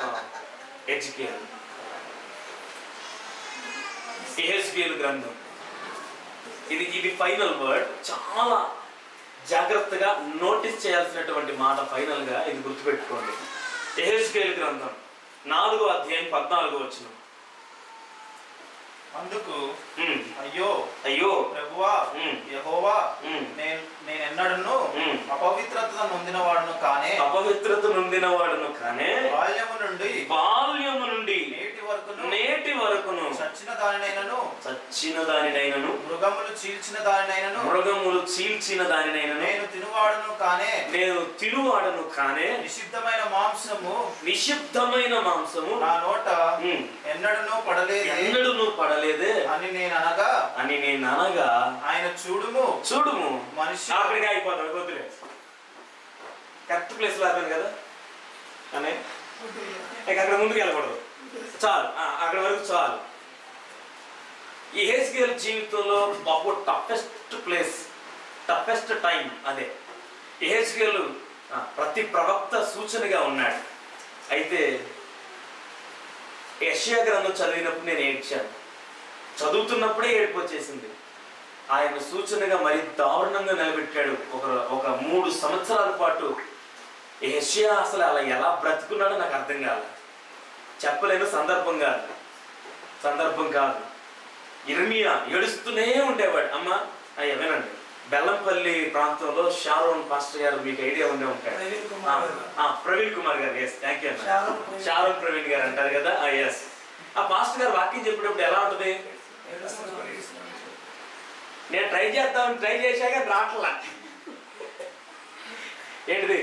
యెహెజ్కేలు గ్రంథం. ఇది ఫైనల్ వర్డ్. చాలా జాగ్రత్తగా నోటీస్ చేయాల్సినటువంటి మాట. ఫైనల్ గా ఇది గుర్తుపెట్టుకోండి. యెహెజ్కేలు గ్రంథం 4వ అధ్యాయం 14వ వచనం. అందుకు అయ్యో ప్రభువా యెహోవా, నేనెన్నడను అపవిత్రత నొందిన వాడును కానే బాల్యము నుండి నేటి వరకును చచ్చిన దానినైనను మృగములు చీల్చిన దానినైనను నేను తినువాడను కానే నిషిద్ధమైన మాంసము నా నోట ఎన్నడను పడలేదే అని నేను అనగా ఆయన చూడుము మనిషి అక్కడికి అయిపోతాడు. వద్దులే, కరెక్ట్ ప్లేస్ లో ఆపాను కదా అని అక్కడ ముందుకు వెళ్ళకూడదు, చాలు, అక్కడ వరకు చాలు. ఈ యెహెజ్కేలు జీవితంలో బాబు టఫెస్ట్ టైం అదే. యెహెజ్కేలు ప్రతి ప్రవక్త సూచనగా ఉన్నాడు. అయితే యెషయా గ్రంథం చదివినప్పుడు నేను ఏడ్చాను, చదువుతున్నప్పుడే ఏడుపు వచ్చేసింది. ఆయన సూచనగా మరి దారుణంగా నిలబెట్టాడు. ఒక 3 సంవత్సరాల పాటు యెషయా అసలు అలా ఎలా బ్రతుకున్నాడో నాకు అర్థం కాదు, చెప్పలేను. సందర్భం కాదు. ఇర్మియా ఏడుస్తూనే ఉండేవాడు. అమ్మ వినండి, బెల్లంపల్లి ప్రాంతంలో షారోన్ పాస్టర్ గారు, మీకు ఐడియా ఉండే ఉంటాడు, ప్రవీణ్ కుమార్ గారు. ఎస్, థ్యాంక్ యూ అన్న. షారోన్ ప్రవీణ్ గారు అంటారు కదా. ఎస్, ఆ పాస్టర్ గారు వాక్యం చెప్పేటప్పుడు ఎలా ఉంటుంది? నేను ట్రై చేశాక రాట్లా. ఏంటిది?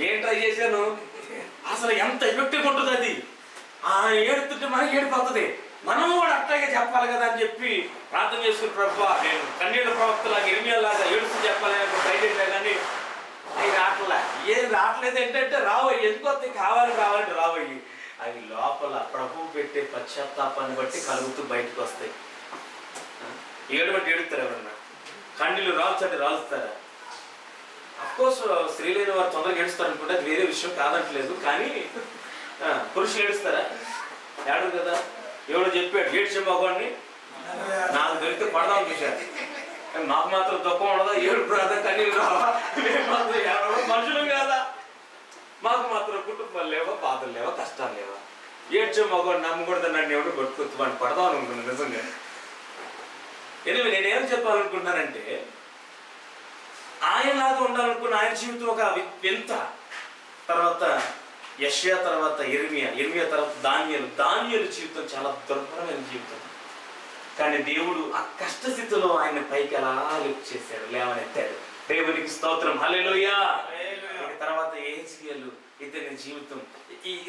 ఏం ట్రై చేశాను? అసలు ఎంత ఎఫెక్టివ్ ఉంటుంది అది. ఏడుతుంటే మనకి ఏడిపోతుంది, మనము కూడా అట్లాగే చెప్పాలి కదా అని చెప్పి ప్రార్థన చేసుకుని, ప్రభువా నేను కన్నీళ్ళ ప్రవక్తలాగా ఇర్మియాలాగా ఏడుస్తూ చెప్పాలి అని ట్రై చేశా, కానీ అవి రావట్లే. ఏం రావట్లేదు ఏంటంటే రావయ్యి, ఎందుకు వస్తాయి? కావాలంటే రావయ్యి. అవి లోపల ప్రభువు పెట్టే పశ్చాత్తాపాన్ని బట్టి కలుగుతూ బయటకు వస్తాయి. ఏడుబట్టి ఏడుతారు ఎవరన్నా? కన్నీళ్ళు రాలుస్తారా? అఫ్కోర్స్ స్త్రీలైన వారు తొందరగా ఏడుస్తారు అనుకుంటే అది వేరే విషయం కాదంటలేదు, కానీ పురుషులు ఏడుస్తారా? ఏడు కదా. ఎవడో చెప్పాడు, ఏడ్చే మగవాడిని నాకు దొరికితే పడదామని చూశారు, మాకు మాత్రం దుఃఖం ఉండదా? ఏడుపు రాదా? కన్నీళ్ళు రావా? మనుషులు కాదా? మాకు మాత్రం కుటుంబాలు లేవా, బాధలు లేవా, కష్టాలు లేవా? ఏడ్చే మగవాడిని నమ్మకూడదు, నన్ను ఎవరు కొట్టుకొచ్చి వాడిని పడదాం అనుకుంటున్నాను నిజంగా. ఎనివే నేనేం చెప్పాలనుకుంటున్నానంటే, ఆయనలాగా ఉండాలనుకున్న ఆయన జీవితం ఒక వింత. తర్వాత యెషయా, తర్వాత ఇర్మియా తర్వాత దానియేలు జీవితం చాలా దుర్భరమైన జీవితం. కానీ దేవుడు ఆ కష్టస్థితిలో ఆయన పైకి అలా లిఫ్ట్ చేశాడు, లేవనెత్తాడు. దేవునికి స్తోత్రం, హల్లెలూయా. తర్వాత యెహెజ్కేలు, ఇతని జీవితం.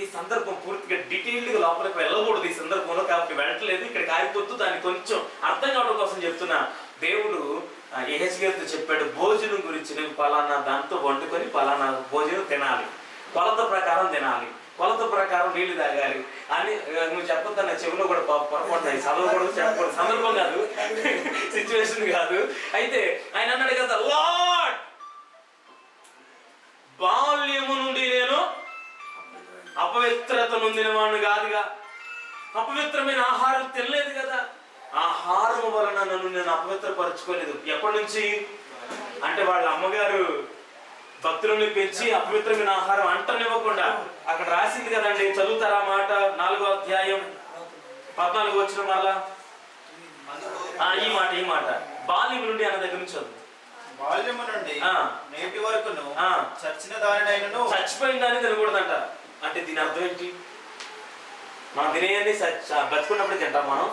ఈ సందర్భం పూర్తిగా డీటెయిల్డ్గా లోపలికి వెళ్ళకూడదు ఈ సందర్భంలో, కాబట్టి వెళ్ళట్లేదు, ఇక్కడికి ఆగిపోతూ దాన్ని కొంచెం అర్థం కావడం కోసం చెప్తున్నా. దేవుడు యెహెజ్కేలుతో చెప్పాడు, భోజనం గురించి నువ్వు పలానా దాంతో వండుకొని పలానా భోజనం తినాలి, కొలత ప్రకారం తినాలి, కొలత ప్రకారం నీళ్లు తాగాలి అని నువ్వు చెప్పొద్దు. నా చెవిలో కూడా పొరపడతాయి, చదవకూడదు, చెప్పకూడదు, సందర్భం కాదు, సిచ్యువేషన్ కాదు. అయితే ఆయన అన్నాడు కదా, లార్డ్ బాల్యము నుండి నేను అపవిత్రత నొందిన వాడిని కాదుగా, అపవిత్రమైన ఆహారం తినలేదు కదా, ఆహారం వలన నన్ను నేను అపవిత్రపరచుకోలేదు. ఎప్పటి నుంచి అంటే వాళ్ళ అమ్మగారు భక్తులను పెంచి అపవిత్రమైన ఆహారం అంటనివ్వకుండా, అక్కడ రాసింది కదండి, చదువుతారా మాట 4వ అధ్యాయం 14 వచ్చిన మరలా ఈ మాట బాల్యం నుండి అన్న దగ్గర నుంచి చదువు. బాల్యము నుండి నేటి వరకు చచ్చిన దానినైనను, చచ్చిపోయిన దాన్ని తినకూడదంట. అంటే దీని అర్థం ఏంటి? మనం తినేయని బతుకున్నప్పుడు తింటాం, మనం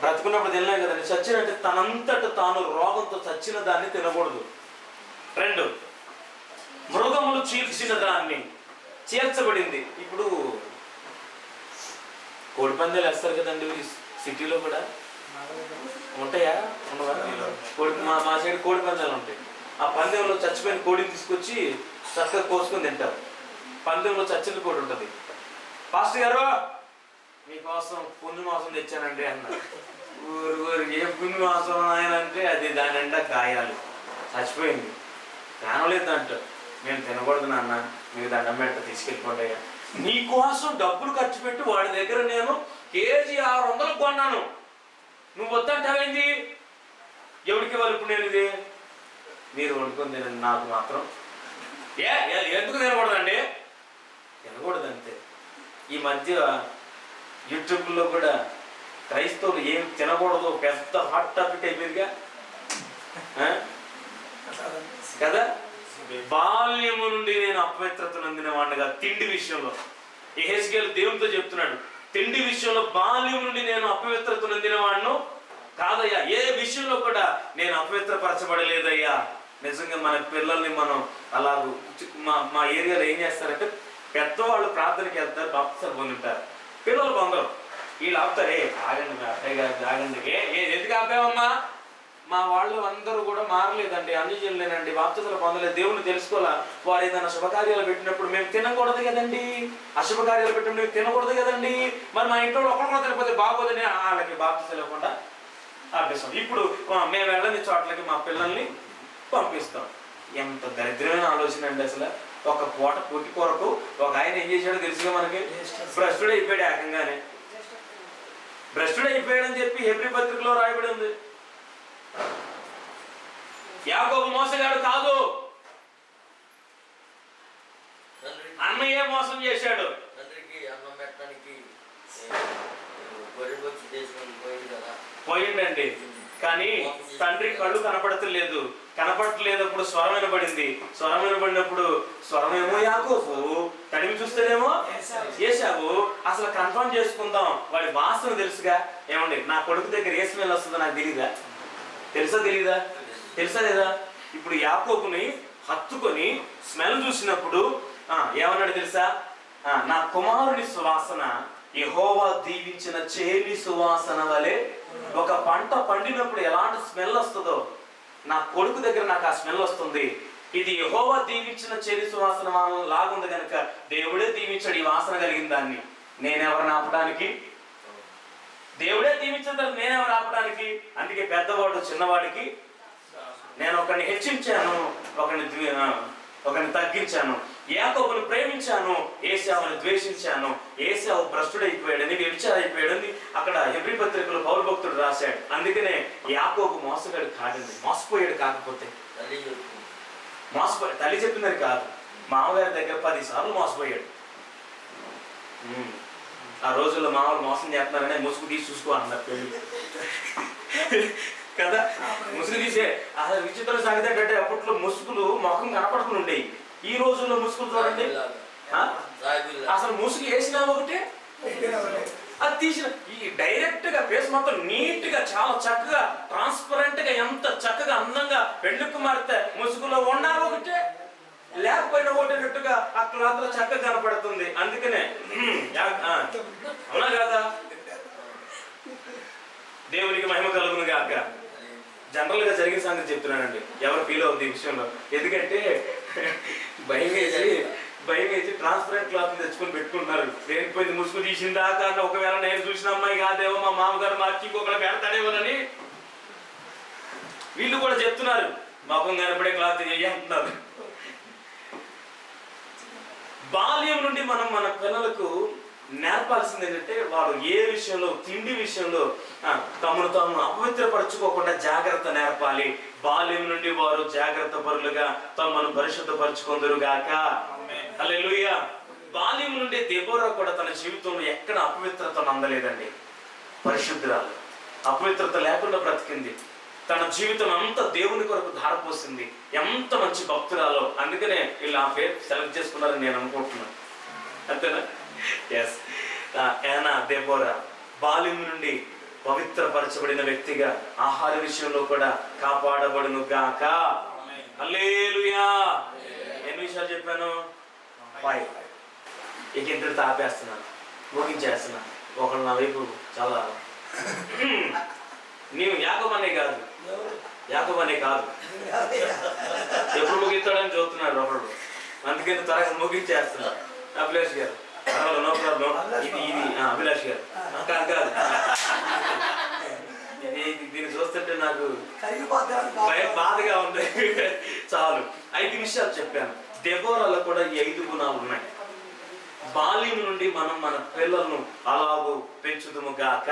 బ్రతుకున్నప్పుడు తినలేం కదండి. చచ్చినంటే తనంతట తాను రోగంతో చచ్చిన దాన్ని తినకూడదు. 2, మృగములు చీల్చిన దాన్ని, చీల్చబడింది. ఇప్పుడు కోడి పందాలు వేస్తారు కదండి సిటీలో కూడా, ఉంటాయా? ఉండవా? మా సైడ్ కోడి పందాలు ఉంటాయి. ఆ పందెంలో చచ్చిపోయిన కోడిని తీసుకొచ్చి చక్కగా కోసుకొని తింటారు. పందెంలో చచ్చిన కోడి ఉంటుంది. పాస్టర్ గారు మీకోసం పుంజు మాంసం తెచ్చానండి అన్నారు. ఊరు ఏ పుంజు మాంసం ఆయన అంటే అది దాని నిండా గాయాలు, చచ్చిపోయింది, కానలేదు అంట. నేను తినకూడదు నాన్న, మీకు దండం పెట్ట, తీసుకెళ్ళిపోండి. నీకోసం డబ్బులు ఖర్చు పెట్టి వాడి దగ్గర నేను కేజీ 600 కొన్నాను, నువ్వు వద్దంటావేంది? ఎవరికి వాళ్ళు ఇప్పుడు నేను ఇది మీరు వండుకొని తినండి, నాకు మాత్రం ఎందుకు తినకూడదండి? తినకూడదు అంతే. ఈ మధ్య యూట్యూబ్లో కూడా క్రైస్తవులు ఏం తినకూడదు పెద్ద హాట్ టాపిక్ అయిపోయిందిగా కదా. బాల్యము నుండి నేను అపవిత్రత నొందిన వాడిగా, తిండి విషయంలో యెహెజ్కేలు దేవునితో చెప్తున్నాడు, తిండి విషయంలో బాల్యం నుండి నేను అపవిత్రత నొందిన వాడిను కాదయ్యా, ఏ విషయంలో కూడా నేను అపవిత్రపరచబడలేదయ్యా. నిజంగా మన పిల్లల్ని మనం అలాగూ మా ఏరియాలో ఏం చేస్తారంటే, పెద్దవాళ్ళు ప్రార్థనకి వెళ్తారు, బాప్తిసాలు పొందుంటారు, పిల్లలు పొందరు. వీళ్ళు ఆపుతారు, ఆగండి అత్తయ్య గారు ఆగండి, ఎందుకు ఆపామమ్మా? మా వాళ్ళు అందరూ కూడా మారలేదండి, అన్ని చేయలేనండి, బాప్తిసాలు పొందలేదు, దేవుని తెలుసుకోవాలా. వారు ఏదైనా శుభకార్యాలు పెట్టినప్పుడు మేము తినకూడదు కదండి, అశుభకార్యాలు పెట్టినప్పుడు మేము తినకూడదు కదండి, మరి మా ఇంట్లో ఒకరు కూడా తినకపోతే బాగోదని వాళ్ళకి బాప్తిసాలు ఇవ్వకుండా ఆపేస్తాం. ఇప్పుడు మేము వెళ్ళని చోట్లకి మా పిల్లల్ని పంపిస్తాం. ఎంత దరిద్రమైన ఆలోచన అండి అసలు. ఒక పూట పుట్టి కొరకు ఒక ఆయన ఏం చేశాడో తెలుసుగా మనకి, భ్రష్టుడు అయిపోయాడు. ఏకంగానే భ్రష్టుడు అయిపోయాడని చెప్పి హెబ్రీ పత్రికలో రాయబడి ఉంది. యాకోబు మోసగాడు కాదు, అన్నయ్య మోసం చేశాడు. తండ్రికి అన్నం పెట్టడానికి గొర్రెబొచ్చు చేసుకొని పోయింది కదా. పోయిండండి. కానీ తండ్రి కళ్ళు కనపడట్లేదప్పుడు స్వరం వినబడింది. స్వరం వినబడినప్పుడు స్వరమేమో యాకోబు, తడిమి చూస్తేనేమో ఏశావు. అసలు కన్ఫర్మ్ చేసుకుందాం, వాడి వాసన తెలుసుగా. ఏమండి, నా కొడుకు దగ్గర ఏ స్మెల్ వస్తుందో నాకు తెలీదా? తెలుసా లేదా? ఇప్పుడు యాకోబుని హత్తుకొని స్మెల్ చూసినప్పుడు ఏమన్నాడు తెలుసా? నా కుమారుని సువాసన యెహోవా దీవించిన చేలి సువాసన వలె. ఒక పంట పండినప్పుడు ఎలాంటి స్మెల్ వస్తుందో నా కొడుకు దగ్గర నాకు ఆ స్మెల్ వస్తుంది. ఇది యెహోవా దీవించిన చేలి సువాసన లాగుంది కనుక దేవుడే దీవించాడు ఈ వాసన కలిగిన దాన్ని. నేనెవరిని ఆపడానికి? దేవుడే దీవించిన నేనెవరు ఆపడానికి? అందుకే పెద్దవాడు చిన్నవాడికి నేను ఒకరిని హెచ్చించాను, ఒకరిని తగ్గించాను. యాకోబును ప్రేమించాను, ఏశావును ద్వేషించాను. ఏశావు భ్రష్టుడైపోయాడని, వ్యభిచారైపోయాడని అక్కడ హెబ్రీ పత్రికలో పౌలు భక్తుడు రాశాడు. అందుకనే యాకోబు మోసగాడు కాదండి, మోసపోయాడు. కాకపోతే తల్లి చెప్పిందని కాదు, మామగారి దగ్గర 10 సార్లు మోసపోయాడు. ఆ రోజుల్లో మామూలు మోసం చేస్తున్నారనే ముసుగు తీసి చూసుకో అన్నారు పెళ్ళి కదా. ముసుగు తీసే అసలు విచిత్ర సంగతి ఏంటంటే అప్పట్లో ముసుగులు ముఖం కనపడుకుని ఉండేవి. ఈ రోజుల్లో ముసుగులు చూడండి, అసలు ముసుగు వేసినా ఒకటే, అది తీసిన ఈ డైరెక్ట్ గా ఫేస్ మొత్తం నీట్ గా చాలా చక్కగా ట్రాన్స్పరెంట్ గా ఎంత చక్కగా అందంగా పెళ్లి కుమార్తె ముసుగులో ఉన్నా ఒకటే, లేకపోయినా ఒకటేటట్టుగా అక్కడ చక్కగా కనపడుతుంది. అందుకనే అవునా కదా? దేవునికి మహిమ కలుగును గాక. జనరల్ గా జరిగిన సంగతి చెప్తున్నానండి, ఎవరు ఫీల్ అవుతుంది ఈ విషయంలో. ఎందుకంటే భయం వేసి ట్రాన్స్పరెంట్ క్లాత్ తెచ్చుకొని పెట్టుకుంటున్నారు. లేకపోయింది ముసుగు తీసిందాకా ఒకవేళ నేను చూసిన అమ్మాయి కాదేమో, మా మామగారు మార్చి ఇంకొకరు పెడతాడేమోనని వీళ్ళు కూడా చెప్తున్నారు. మాపం కనపడే క్లాత్ అంటున్నారు. బాల్యం నుండి మనం మన పిల్లలకు నేర్పాల్సింది ఏంటంటే, వాడు ఏ విషయంలో, తిండి విషయంలో తమను తాము అపవిత్రపరచుకోకుండా జాగ్రత్త నేర్పాలి. బాల్యం నుండి వారు జాగ్రత్త పరులుగా తమను పరిశుద్ధపరచుకుందరు గాక. హల్లెలూయా. బాల్యం నుండి దెబోరా కూడా తన జీవితంలో ఎక్కడ అపవిత్రతను అందలేదండి. పరిశుద్ధురాలు, అపవిత్రత లేకుండా బ్రతికింది. తన జీవితం అంతా దేవుని కొరకు ధారపోసింది. ఎంత మంచి భక్తురాలో. అందుకనే వీళ్ళు ఆ పేరు సెలెక్ట్ చేసుకున్నారని నేను అనుకుంటున్నాను. అంతేనా? ఎస్. దెబోరా బాల్యం నుండి పవిత్రపరచబడిన వ్యక్తిగా ఆహార విషయంలో కూడా కాపాడబడును గాక. హల్లెలూయా. ఎన్ని విషయాలు చెప్పాను? 5. ఇక ఇంతటితో ఆపేస్తున్నాను, ముగించేస్తున్నాను. ఒకళ్ళు నా వైపు చాలా నీవు యాకోబనే కాదు ఎప్పుడు ముగిస్తాడని చూస్తున్నాడు ఒకడు. అందుకని త్వరగా ముగించేస్తున్నాడు. అభిలాష్ గారు, నో ప్రాబ్లం. ఇది అభిలాష్ గారు కాదు. దీన్ని చూస్తుంటే నాకు బాధగా ఉంది. చాలు, 5 విషయాలు చెప్పాను. దెబోరాలో కూడా ఈ 5 గుణాలు ఉన్నాయి. బాల్యం నుండి మనం మన పిల్లలను అలాగూ పెంచుదుము గాక.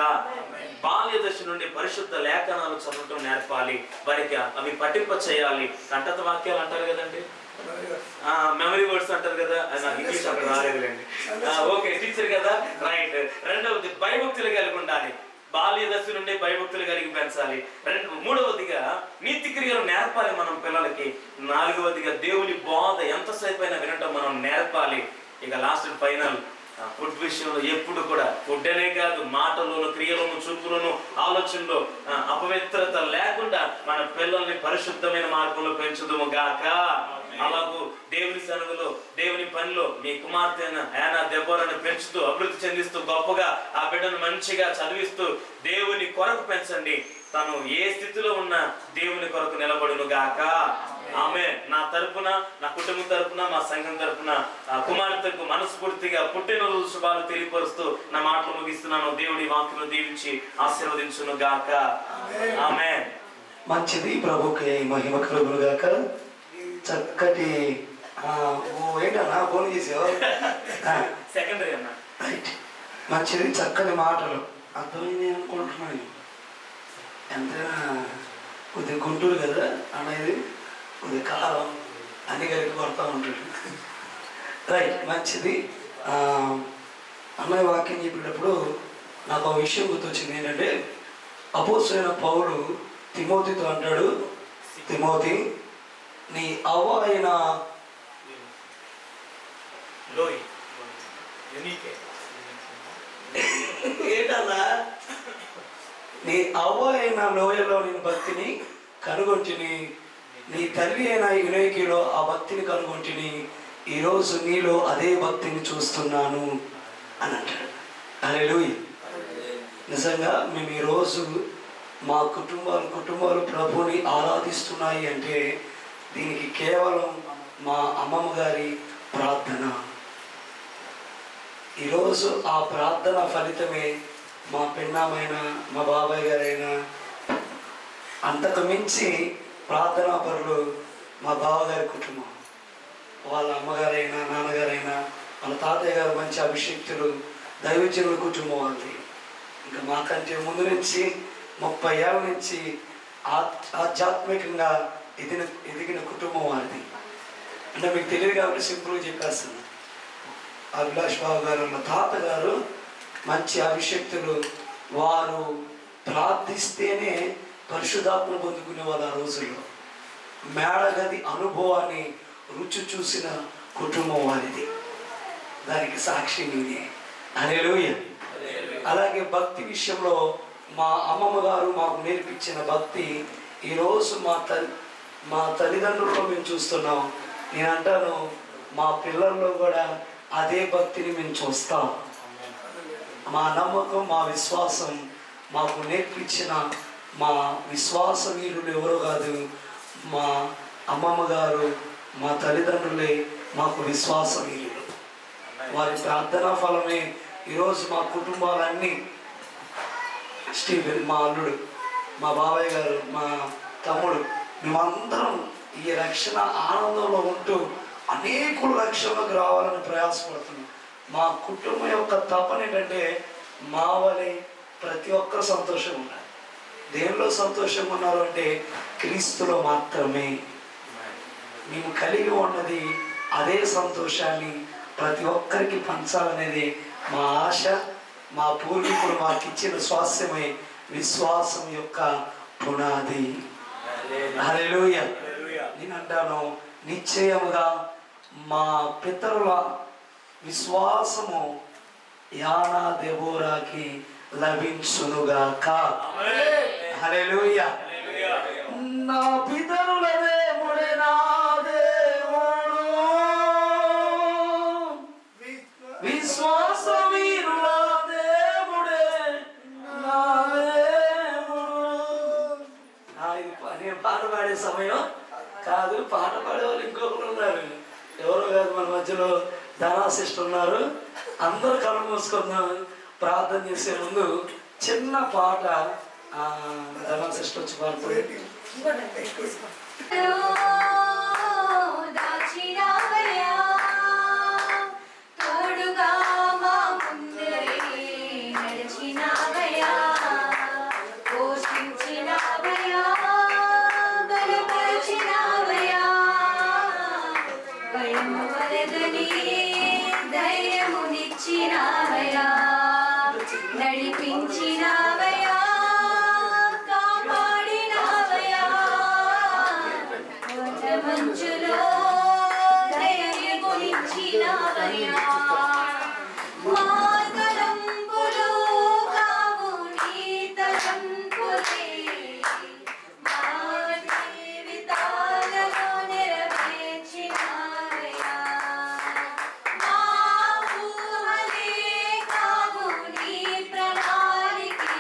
బాల్య దశ నుండి పరిశుద్ధ లేఖనాలు చదవటం నేర్పాలి. వారికి అవి పఠింప చేయాలి. కంఠత వాక్యాలు అంటారు కదండి, మెమరీ వర్డ్స్ అంటారు కదా. ఇంగ్లీష్ అక్కడ రాలేదులేండి. ఓకే, టీచర్ కదా, రైట్. రెండవది భయభక్తులు కలిగి ఉండాలి. బాల్య దశ నుండి భయభక్తులు కలిగి పెంచాలి. మూడవదిగా నీతి క్రియలు నేర్పాలి మనం పిల్లలకి. 4వదిగా దేవుని బోధ ఎంతసేపు అయినా వినటం మనం నేర్పాలి. ఇక లాస్ట్ ఫైనల్, ఫుడ్ విషయంలో ఎప్పుడు కూడా ఫుడ్ అనే కాదు, మాటలోను, క్రియలోను, చూపులోను, ఆలోచనలో అపవిత్రత లేకుండా మన పిల్లల్ని పరిశుద్ధమైన మార్గంలో పెంచుదుము గాక. అలాగూ దేవుని సన్నిధిలో, దేవుని పనిలో మీ కుమార్తె దెబోరాను పెంచుతూ అభివృద్ధి చెందిస్తూ గొప్పగా ఆ బిడ్డను మంచిగా చదివిస్తూ దేవుని కొరకు పెంచండి. తను ఏ స్థితిలో ఉన్నా దేవుని కొరకు నిలబడును గాక. ఆమె నా తరపున, నా కుటుంబం తరపున, మా సంఘం తరపున కుమార్తెకు మనస్ఫూర్తిగా పుట్టినరోజు శుభాలు తెలియపరుస్తూ నా మాటలు ముగిస్తున్నాను. దేవుడి వాక్యను దీవించి ఆశీర్వదించును గాక. ఆమె మంచిది. ప్రభుకి మహిమ కలుగును గాక. చక్కటి ఏంటన్నా ఫోన్ చేసేవా? సెకండరీ అన్న. రైట్, మంచిది. చక్కని మాటలు అర్థమైంది అనుకుంటున్నాను. ఎంతైనా కొద్దిగా గుంటూరు కదా అనేది, కొద్దిగా కాలం అన్ని కలిపి కొడతా ఉంటాడు. రైట్, మంచిది. అన్నయ్య వాక్యం చెప్పేటప్పుడు నాకు ఒక విషయం గుర్తొచ్చింది. ఏంటంటే అపోస్తలుడైన పౌలు తిమోతితో అంటాడు, తిమోతి నీ అవ్వ అయిన ఏంటన్నా నీ అవ్వ అయిన లోయలో నేను భక్తిని కనుగొంటిని, నీ తల్లి అయిన యునైకిలో ఆ భక్తిని కనుగొంటిని, ఈరోజు నీలో అదే భక్తిని చూస్తున్నాను అని అంటాడు. హల్లెలూయా. నిజంగా మేము ఈరోజు మా కుటుంబాలు ప్రభుని ఆరాధిస్తున్నాయి అంటే దీనికి కేవలం మా అమ్మమ్మ గారి ప్రార్థన. ఈరోజు ఆ ప్రార్థన ఫలితమే మా పిన్నమైన మా బాబాయ్ గారైనా, అంతకు మించి ప్రార్థనా పరులు మా బావగారి కుటుంబం, వాళ్ళ అమ్మగారైనా నాన్నగారైనా వాళ్ళ తాతయ్య గారు మంచి అభిషేక్తులు దైవజనుల కుటుంబం వాళ్ళది. ఇంకా మాకంటే ముందు నుంచి 30 ఏళ్ళ నుంచి ఆధ్యాత్మికంగా ఎదిగిన కుటుంబం వాళ్ళది. అంటే మీకు తెలియదు కాబట్టి సింపుల్గా చెప్పేస్తాను. అభిలాష్ బాబు గారు వాళ్ళ తాతగారు మంచి అభిషేక్తులు, వారు ప్రార్థిస్తేనే పరిశుద్ధాత్మ పొందుకునే వాళ్ళు. ఆ రోజుల్లో మేడగది అనుభవాన్ని రుచి చూసిన కుటుంబం వారిది. దానికి సాక్షి మీదే. హల్లెలూయా. అలాగే భక్తి విషయంలో మా అమ్మమ్మ గారు మాకు నేర్పించిన భక్తి ఈరోజు మా తల్లిదండ్రుల్లో మేము చూస్తున్నాం. నేను అంటాను మా పిల్లల్లో కూడా అదే భక్తిని మేము చూస్తాం. మా నమ్మకం, మా విశ్వాసం మాకు నేర్పించిన మా విశ్వాస వీరులు ఎవరో కాదు, మా అమ్మమ్మ గారు, మా తల్లిదండ్రులే మాకు విశ్వాస వీరులు. వారి ప్రార్థనా ఫలమే ఈరోజు మా కుటుంబాలన్నీ, స్టీవెన్, మా అల్లుడు, మా బాబాయ్ గారు, మా తమ్ముడు, మేమందరం ఈ రక్షణ ఆనందంలో ఉంటూ అనేకులు రక్షణలోకి రావాలని ప్రయాసపడుతున్నాం. మా కుటుంబం యొక్క తపన ఏంటంటే మా వలె ప్రతి ఒక్కరు సంతోషంగా ఉన్నారు. దేనిలో సంతోషంగా ఉన్నారు అంటే క్రీస్తులో మాత్రమే. మేము కలిగి ఉన్నది అదే సంతోషాన్ని ప్రతి ఒక్కరికి పంచాలనేది మా ఆశ. మా పూర్వీకులు మాకు ఇచ్చిన స్వాస్థ్యమై విశ్వాసం యొక్క పునాది. హల్లెలూయా. నేను అంటాను నిశ్చయముగా మా పితరుల విశ్వాసము యానా దెబోరాకి లభించునుగాక. హల్లెలూయా. నా పితరుల దేవుడే నా దేవుడు, విశ్వాస వీరుల దేవుడే నా దేవుడు. నేను పాట పాడే సమయం కాదు, పాట పాడే వాళ్ళు ఇంకొకరు ఉన్నారు, ఎవరో కాదు మన మధ్యలో ధనాశిష్టు ఉన్నారు. అందరూ కళ్ళు మూసుకుందాం. ప్రార్థన చేసే ముందు చిన్న పాట ధనాశిష్టు వచ్చి పాడుతుంది. నడిపించినావయా, కాపాడినావయా, మంచులో దయగునిచ్చినావయా, మార్గలంబులు కావు నీ తలంపులే, మా జీవితాలలో నెరవేర్చినావయా, మా ఊహలే కావు నీ ప్రణాళికే,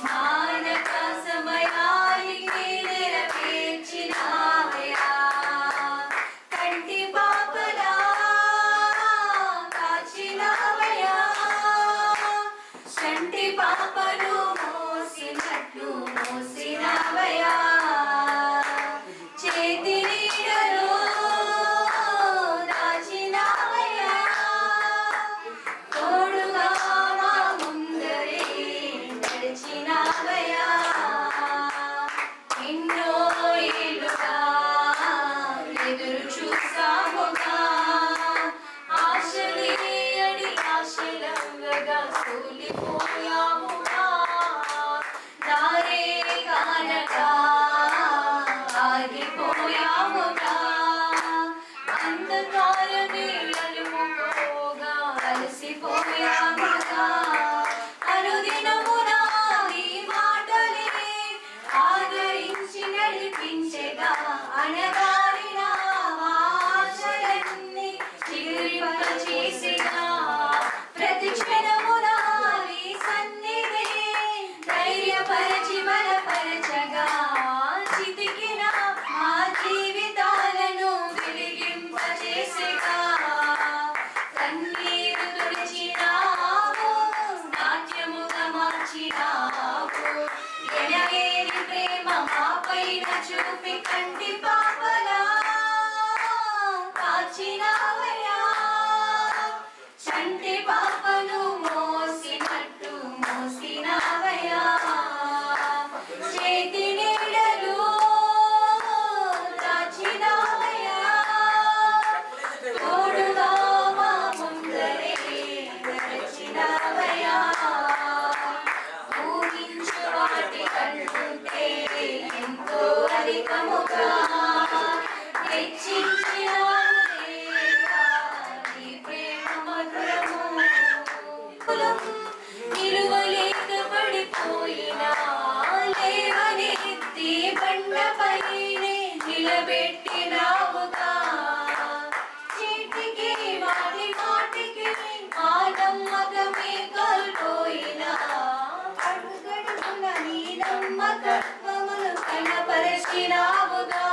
మానక సమయానికి నెరవేర్చినావయా, కంటి పాపలా కాచినావయా, కంటి పాపను మోసినట్లు మోసినావయా, చేతి నీడలో దాచినావయా, తోడుగా మా ముందరే నడిచినావయా, ఎన్నో ఏళ్ళుగా ఎదురు చూసాముగా చూపి కంటి పాపలా కాచినావయ్యా చంటి పాపను మోసినట్టు మోసినావయ్యా చేతి నీడలు దాచినావయ్యా తోడుగా మా ముందరే నడిచినావయ్యా ఊహించు వాటి కంటే ఎంతో అధికముగా హెచ్చించినావు దేవా, నీ ప్రేమ మధురము నిలువలేక పడిపోయినా లేవనెత్తి బండపైనే నిలబెట్టినావుగా చీటికి వాటి మాటికి ఆ నమ్మకమే కోల్పోయినా అడుగడుగున నీ నమ్మకత్వములు కనపరచినావుగా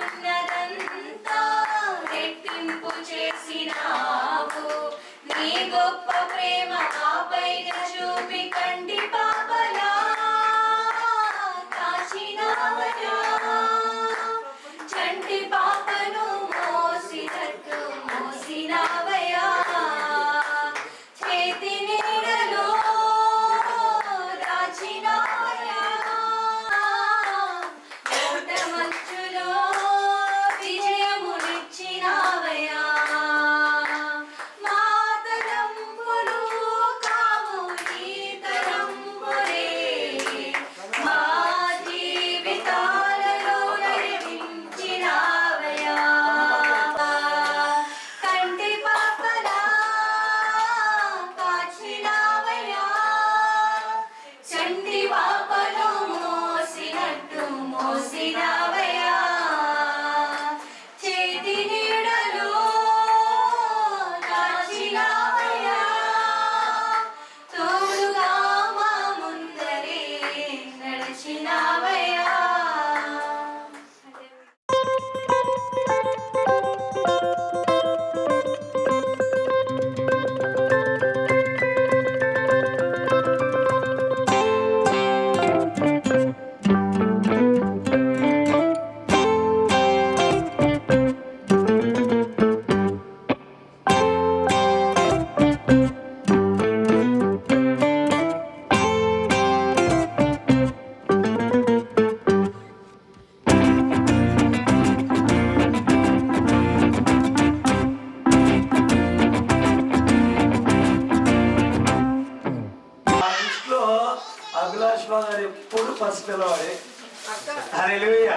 పోగొట్టుకున్నదంతా రెట్టింపు చేసినావు నీ గొప్ప ప్రేమ ఆపైన చూపి కంటి పాపలా కాచినావయ్యా చంటి పాపను మోసినట్టు మోసినావయ్యా చేతి నీడలో దాచినావయ్యా ఓట మధ్యలో విజయమునిచ్చినావయ్యా మా తలంపులు కావు నీ తలంపులే మా జీవితాలలో నడిపించినావయ్యా కంటి పాపలా కాచినావయ్యా చంటి పాపను మోసినట్టు మోసినావయ్యా చేతి నీడలో దాచినావయ్యా తోడుగా మా ముందరే నడిచినావయ్యా ఆ దృష్టిలో అభిలాష్ బాబు గారు ఎప్పుడు పసిపిల్లవాడే. హల్లెలూయా.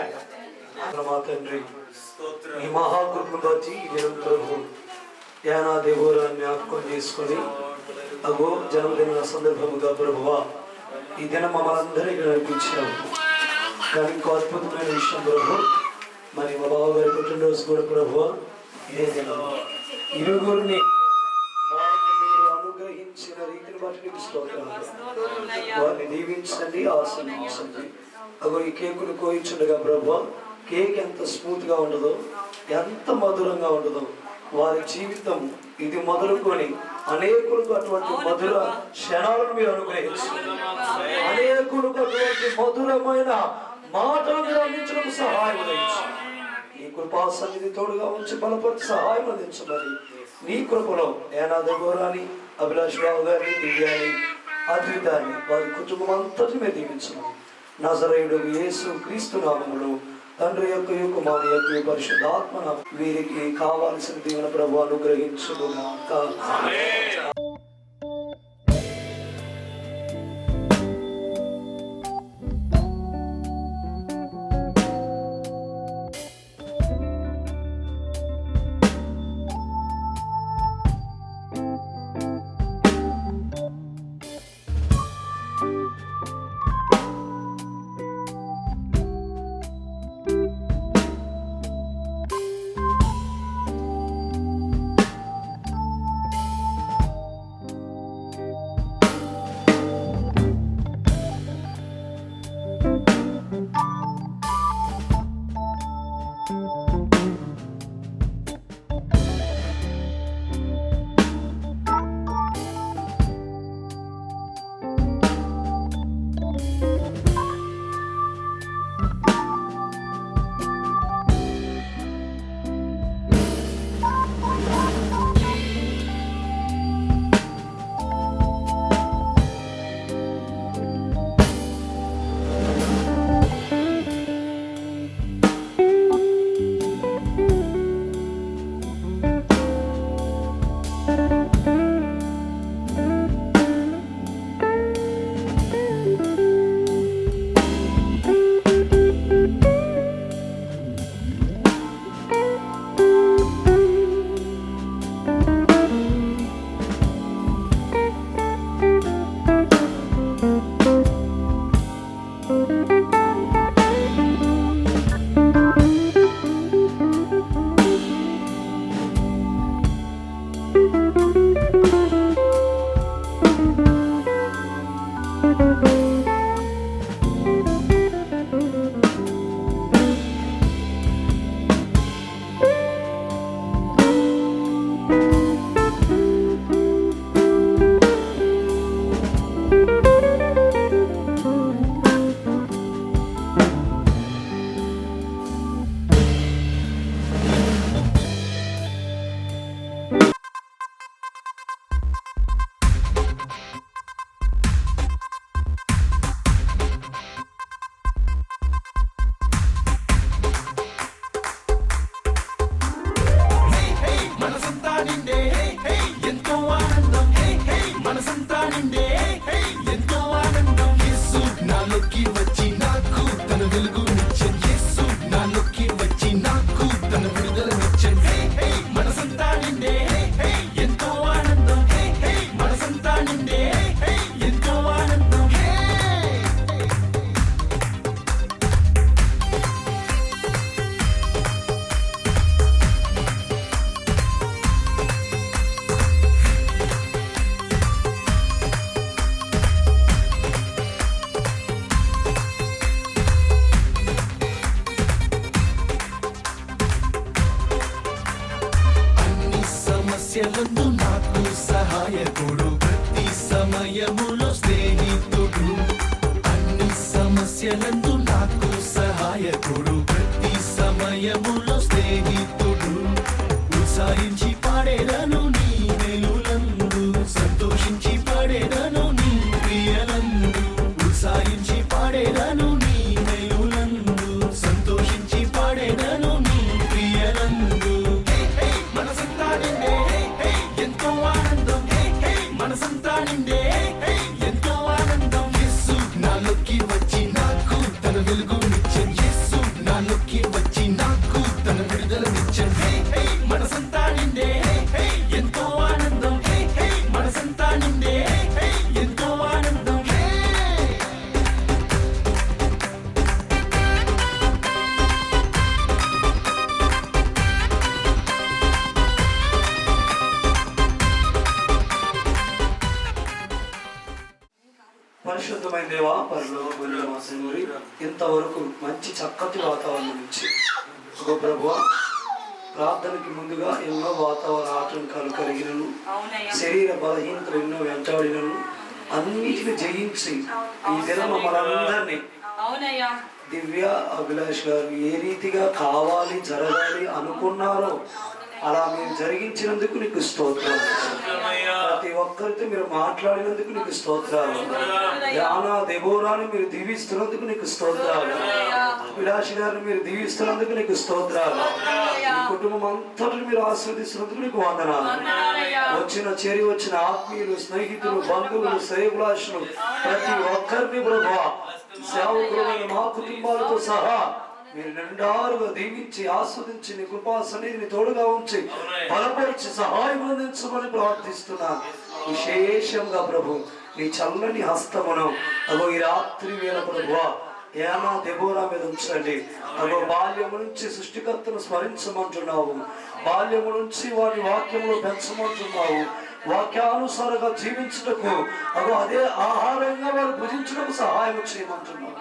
మా తండ్రి ఈ మహాకృపను బట్టి నేను ప్రభు యానా దేవోరా జ్ఞాపకం చేసుకొని అగో జన్మదిన సందర్భముగా ప్రభువా ఈ దినం మమ్మల్ని అందరికీ నడిపించావు. కానీ ఇంకో అద్భుతమైన విషయం ప్రభు, మరి మా బావగారి పుట్టినరోజు కూడా ప్రభువా ఇదే దినం. ఇరుగురిని వారిని మీరు అనుగ్రహించిన రీతిని బట్టి నీకు స్తోత్రాలు. వారిని దీవించండి, ఆశీర్వదించండి. అగో ఈ కేకును కోయించుండగా ప్రభు కేక్ ఎంత స్మూత్ గా ఉండదో, ఎంత మధురంగా ఉండదో, వారి జీవితం ఇది మొదలుకొని అనేకులకు అటువంటి మధుర క్షణాలను మీరు అనుగ్రహించండి. అనేకులకు అటువంటి మధురమైన మాటలు మీరు అందించడం సహాయం అందించండి. నీ కృపా సన్నిధి తోడుగా ఉంచి బలపరిచి సహాయం అందించమని నీ కృపలో ఏనాది గోరాని అభిలాష్ బాబు గారిని దివ్యాన్ని అద్వితాన్ని వారి కుటుంబం అంతటి మీద దీవించమని నజరేయుడు యేసు క్రీస్తు నామములో తండ్రి యొక్క కుమారు యొక్క పరిశుద్ధాత్మ వీరికి కావాల్సిన దీవెన ప్రభు అనుగ్రహించుగాక. నిండే ఎంతో ఆనందం. యేసు నాలోకి వచ్చి నాకు తన వెలుగునిచ్చెను. యేసు నాలోకి వచ్చి నాకు తన విడుదలనిచ్చెను. మనసంతా నిండే ఎంతో ఆనందం. మనసంతా నిండే ఎంతో ఆనందం. సమస్యలందు నాకు సహాయకుడు, ప్రతి సమయములో స్నేహితుడు. అన్ని సమస్యలందు నాకు సహాయకుడు, ప్రతి సమయములో స్నేహితుడు. ఉత్సాహించి పాడేదను నీ మేలులందు, సంతోషించి పాడేదను నీ ప్రియలందు. ఉత్సాహించి పాడేదను నీ మేలులందు, సంతోషించి పాడేదను నీ ప్రియలందు. మనసంతా నిండే ఎంతో ఆనందం. మనసంతా నిండే ఎంతో ఆనందం. యేసు నాలోకి వచ్చి నాకు తన వెలుగునిచ్చెను. యేసు నాలోకి వచ్చి నాకు తన విడుదలనిచ్చెను. మనసంతా నిండే ఎంతో ఆనందం. మనసంతా నిండే ఎంతో ఆనందం. పరిశుద్ధమైన దేవా, పరలోకమున్న మా తండ్రి, ఇంతవరకు మంచి చక్కటి వాతావరణం నుంచి ఓ ప్రభువా, ప్రార్థనకి ముందుగా ఎన్నో వాతావరణ ఆటంకాలు కలిగినను, శరీర బలహీనతలు ఎన్నో వెంటాడినను, అన్నిటిని జయించి ఈ దినం మనందరినీ దివ్య అభిలాష్ గారు ఏ రీతిగా కావాలి జరగాలి అనుకున్నారో అలా మీరు జరిగించినందుకు నీకు స్తోత్రాలు. ప్రతి ఒక్కరితో మీరు మాట్లాడినందుకు నీకు స్తోత్రాలు. యానా దెబోరాని మీరు దీవిస్తున్నందుకు నీకు స్తోత్రాలు. అభిలాష్ గారిని మీరు దీవిస్తున్నందుకు నీకు స్తోత్రాలు. ఈ కుటుంబం అంతటిని మీరు ఆశీర్వదిస్తున్నందుకు నీకు వందనాలు. వచ్చిన ఆత్మీయులు, స్నేహితులు, బంధువులు, శ్రేయభిలాషులు ప్రతి ఒక్కరిని ప్రభువా, సేవకులైన మా కుటుంబాలతో సహా మీరు నిండారుగా దీవించి ఆస్వాదించి నీ కృపా సన్నిధిని తోడుగా ఉంచి బలపరిచి సహాయం అందించమని ప్రార్థిస్తున్నాను. విశేషంగా ప్రభు నీ చల్లని హస్తమును అగో ఈ రాత్రి వేళ ప్రభువా ఏనా దెబోరా మీద ఉంచండి. అగో బాల్యము నుంచి సృష్టికర్తను స్మరించమంటున్నావు, బాల్యము నుంచి వారి వాక్యములో పెంచమంటున్నావు, వాక్యానుసారంగా జీవించుటకు అగో అదే ఆహారంగా వారు భుజించడానికి సహాయం చేయమంటున్నావు.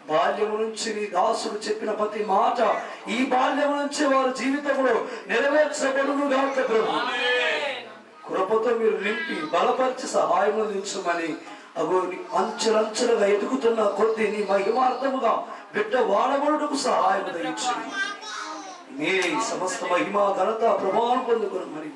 బాల్యము నుంచి నీ దాసుడు చెప్పిన ప్రతి మాట ఈ బాల్యము నుంచి వారి జీవితంలో నెరవేర్చబడును గాక ప్రభు. కృపతో మీరు నింపి బలపరిచి సహాయం అందించమని అగో అంచెలంచెలుగా ఎదుగుతున్న కొద్ది నీ మహిమార్థముగా బిడ్డ వాడబడుటకు సహాయం దయచేయండి. మీరే సమస్త మహిమ ఘనత ప్రభావం పొందుకుని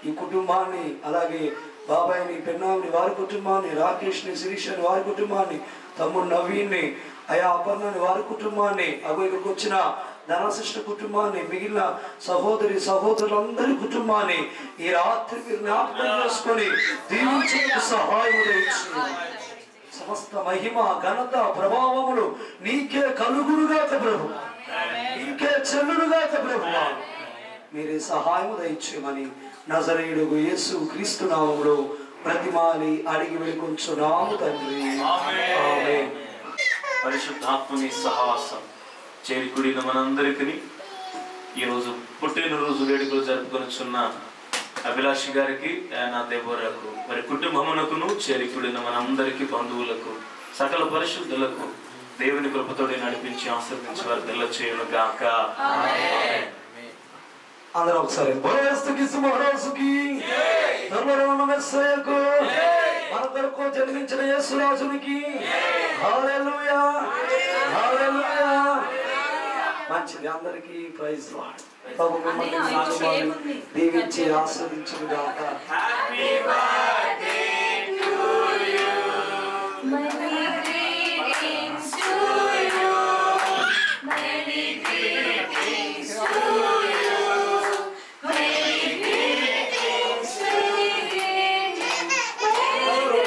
ఈ కుటుంబాన్ని, అలాగే బాబాయిని, పెన్నామిని వారి కుటుంబాన్ని, రాకేష్ని, శిరీషని వారి కుటుంబాన్ని, తమ్ముడు నవీన్ని, అయా అపర్ణని వారి కుటుంబాన్ని, అగో ఇక్కడికి వచ్చిన ధనశిష్ట కుటుంబాన్ని, మిగిలిన సహోదరి సహోదరులందరి కుటుంబాన్ని ఈ రాత్రి మీరు జ్ఞాపకం చేసుకొని దీవించేందుకు సహాయం చేయండి. సమస్త మహిమ ఘనత ప్రభావములు నీకే కలుగునుగాక ప్రభు, నీకే చెల్లునుగాక ప్రభువా. మీరే సహాయం దయచేయమని నజరేయుడు యేసు క్రీస్తు నామములో ప్రతిమాలి అడిగి వేడుకొంచున్నాము తండ్రి, ఆమేన్. పరిశుద్ధాత్మని సహవాసం చేరికూడిన మనందరికీ ఈరోజు పుట్టినరోజు వేడుకలు జరుపుకొనిచున్న అభిలాషి గారికి, నా దెబోరాకు, మరి కుటుంబమునకును చేరికూడిన మనందరికీ, బంధువులకు, సకల పరిశుద్ధులకు దేవుని కృపతోటి నడిపించి ఆశీర్వదించి వారు తెల్ల చేయను గాక. అందరూ ఒకసారి మన కొరకు జన్మించిన యేసురాజునికి హల్లెలూయా, హల్లెలూయా. మంచిది, అందరికీ ప్రైజ్ లార్డ్. ప్రభు మిమ్మల్ని దీవించి ఆశీర్వదించును గాక. Happy birthday to you. Many greetings to you. Many greetings to you. Many greetings to you. Many greetings to you.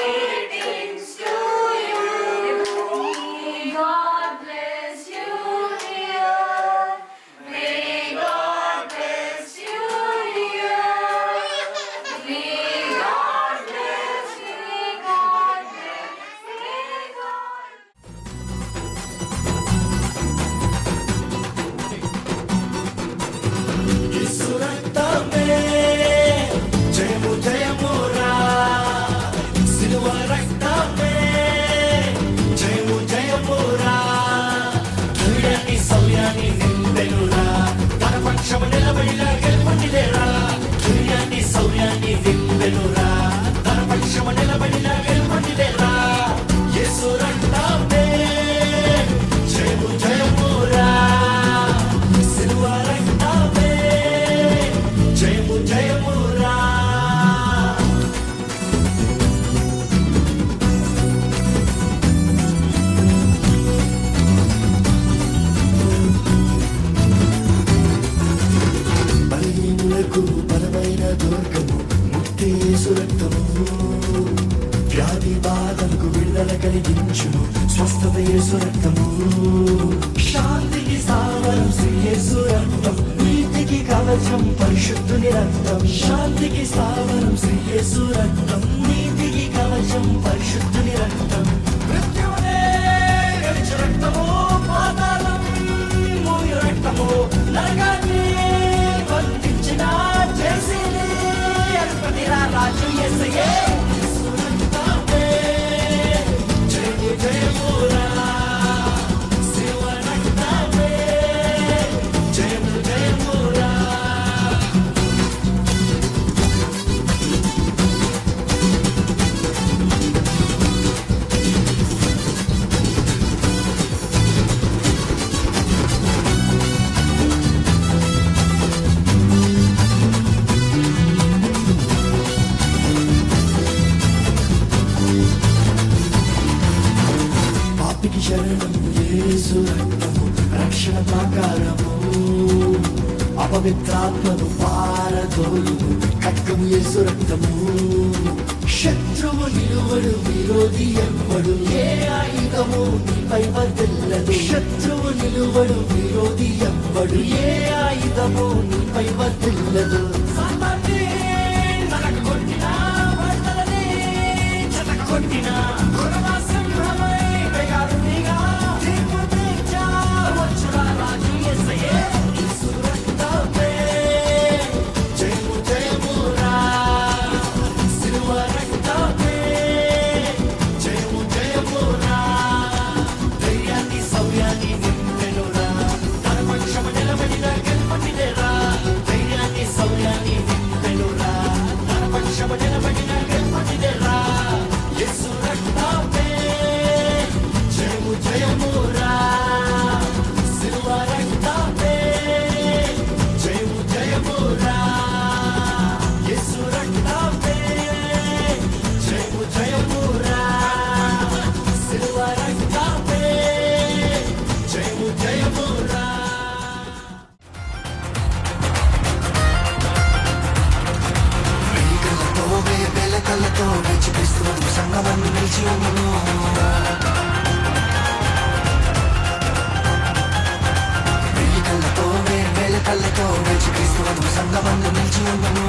కలిగించును స్వస్థత యేసు రక్తము శాంతికి స్థావరం శ్రీ యేసు రక్తం నీతికి కవచం పరిశుద్ధుని రక్తం శాంతికి స్థావరం శ్రీ యేసు రక్తం నీతికి కవచం పరిశుద్ధుని రక్తం మృత్యువునే గెలిచి రక్తము పాతాళం మోయ రక్తము నరకాన్ని బంధించిన చేసిని అధిపతిరా రాజు యేసయ్యే పాపికి శరణం యేసు రక్తము రక్షణ ప్రాకారము అపవిత్రాత్మను పారదోలును ఖడ్గము యేసు రక్తము శత్రువు నిలువడు విరోధి ఎవ్వడు ఏ ఆయుధము నీపై వర్ధిల్లదు శత్రువు నిలువడు విరోధి ఎవ్వడు ఏ ఆయుధము నీపై వర్ధిల్లదు సాతాన్ని నరక కొట్టినా వర్తలని చెతక కొట్టినా సింహమై వేగారునిగా తీర్పు తీర్చా వచ్చురా రాజు యేసయ్యే యేసు రక్తమే జయము జయమురా సిలువ రక్తమే జయము జయమురా ధైర్యాన్ని శౌర్యాన్ని నింపెనురా తన పక్షము నిలబడిన గెలుపొందినరా ధైర్యాన్ని శౌర్యాన్ని నింపెనురా తన పక్షము నిలబడిన గెలుపొందినరా యేసు రక్తమే జయము జయమురా సిలువ రక్తమే జయము జయమురా యేసు రక్తమే జయము జయమురా సిలువ రక్తమే జయము జయమురా వెలికలతో వెలకలతో నిలిచి క్రీస్తువు సంగమని నిలిచి ఉన్నను వెలికలతో వెలకలతో నిలిచి క్రీస్తువు సంగమని నిలిచి ఉన్నను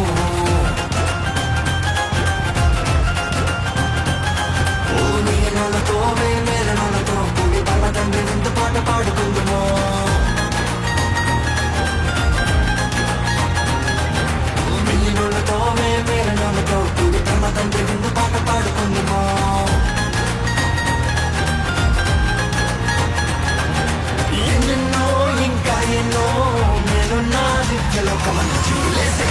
ఓ నీలతో మేలనోలతో కూడి పర్వతండి వింత పాట పాడుకుందుము మిల్లినోళ్ళతో మేలనోళ్ళతో కూడి పర్వతండి వింత పాట పాడుకుందుము ఎన్నెన్నో ఇంకా ఎన్నో నేనున్నా నిత్యలోకమంత చూలేసే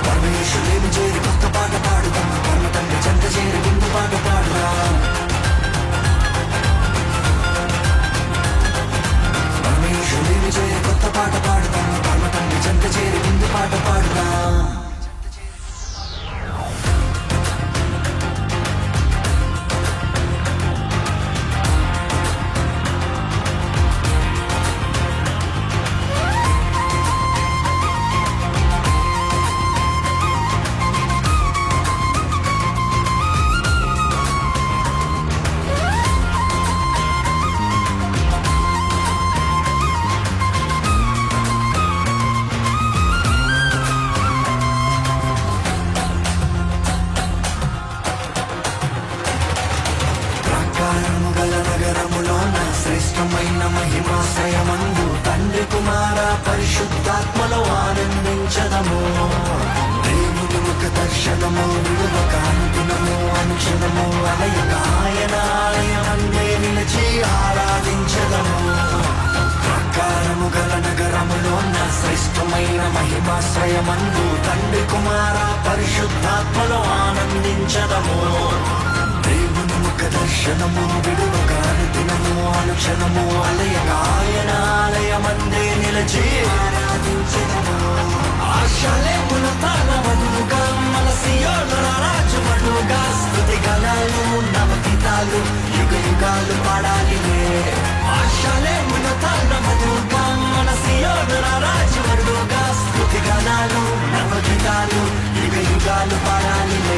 పరమేశ్వరుని చేరి కొత్త పాట పాడుదాం పర్వతండి చెంత చేరి వింత పాట పాడుదాం పరమేశ్వరుని చేరి కొత్త పాట పాడుదాం పర్వతండి చెంత చేరి వింత పాట పాడుదాం ప్రాకారము గల నగరములోన శ్రేష్టమైన మహిమాశ్రయమందు తండ్రి కుమార పరిశుద్ధాత్మలో ఆనందించదము దేవుని ముఖ దర్శనము విడువక అనుదినము అనుక్షణము అలయక ఆయన ఆలయమందే నిలిచి ఆరాధించదము ప్రాకారము గల నగరములోన శ్రేష్టమైన మహిమాశ్రయమందు తండ్రి కుమార పరిశుద్ధాత్మలో ఆనందించదము దేవుని ముఖ దర్శనము విడువక అనుదినము అనుక్షణము అలయక ఆయన ఆలయమందే నిలిచి ఆరాధించదము ఆశలేముల తాళమడుగా మన సియోనుల రాజమడుగా స్తుతి గణాలు నవగీతాలు యుగ యుగాలు పాడాలినే ఆశలేముల తాళమడుగా మన సియోనుల రాజమడుగా స్తుతి గణాలు నవగీతాలు యుగ యుగాలు పాడాలినే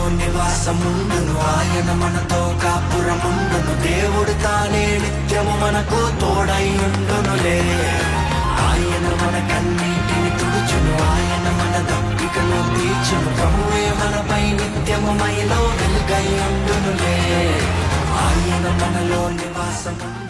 నివాసముండును, ఆయన మనతో కాపురముండును. దేవుడు తానే నిత్యము మనకు తోడైయుండునులే. ఆయన మన కన్నీటిని తుడుచును, ఆయన మన దప్పికను తీర్చును. ప్రభువే మనపై నిత్యము మైలో వెలుగై ఉండునులే. ఆయన మనలో నివాసము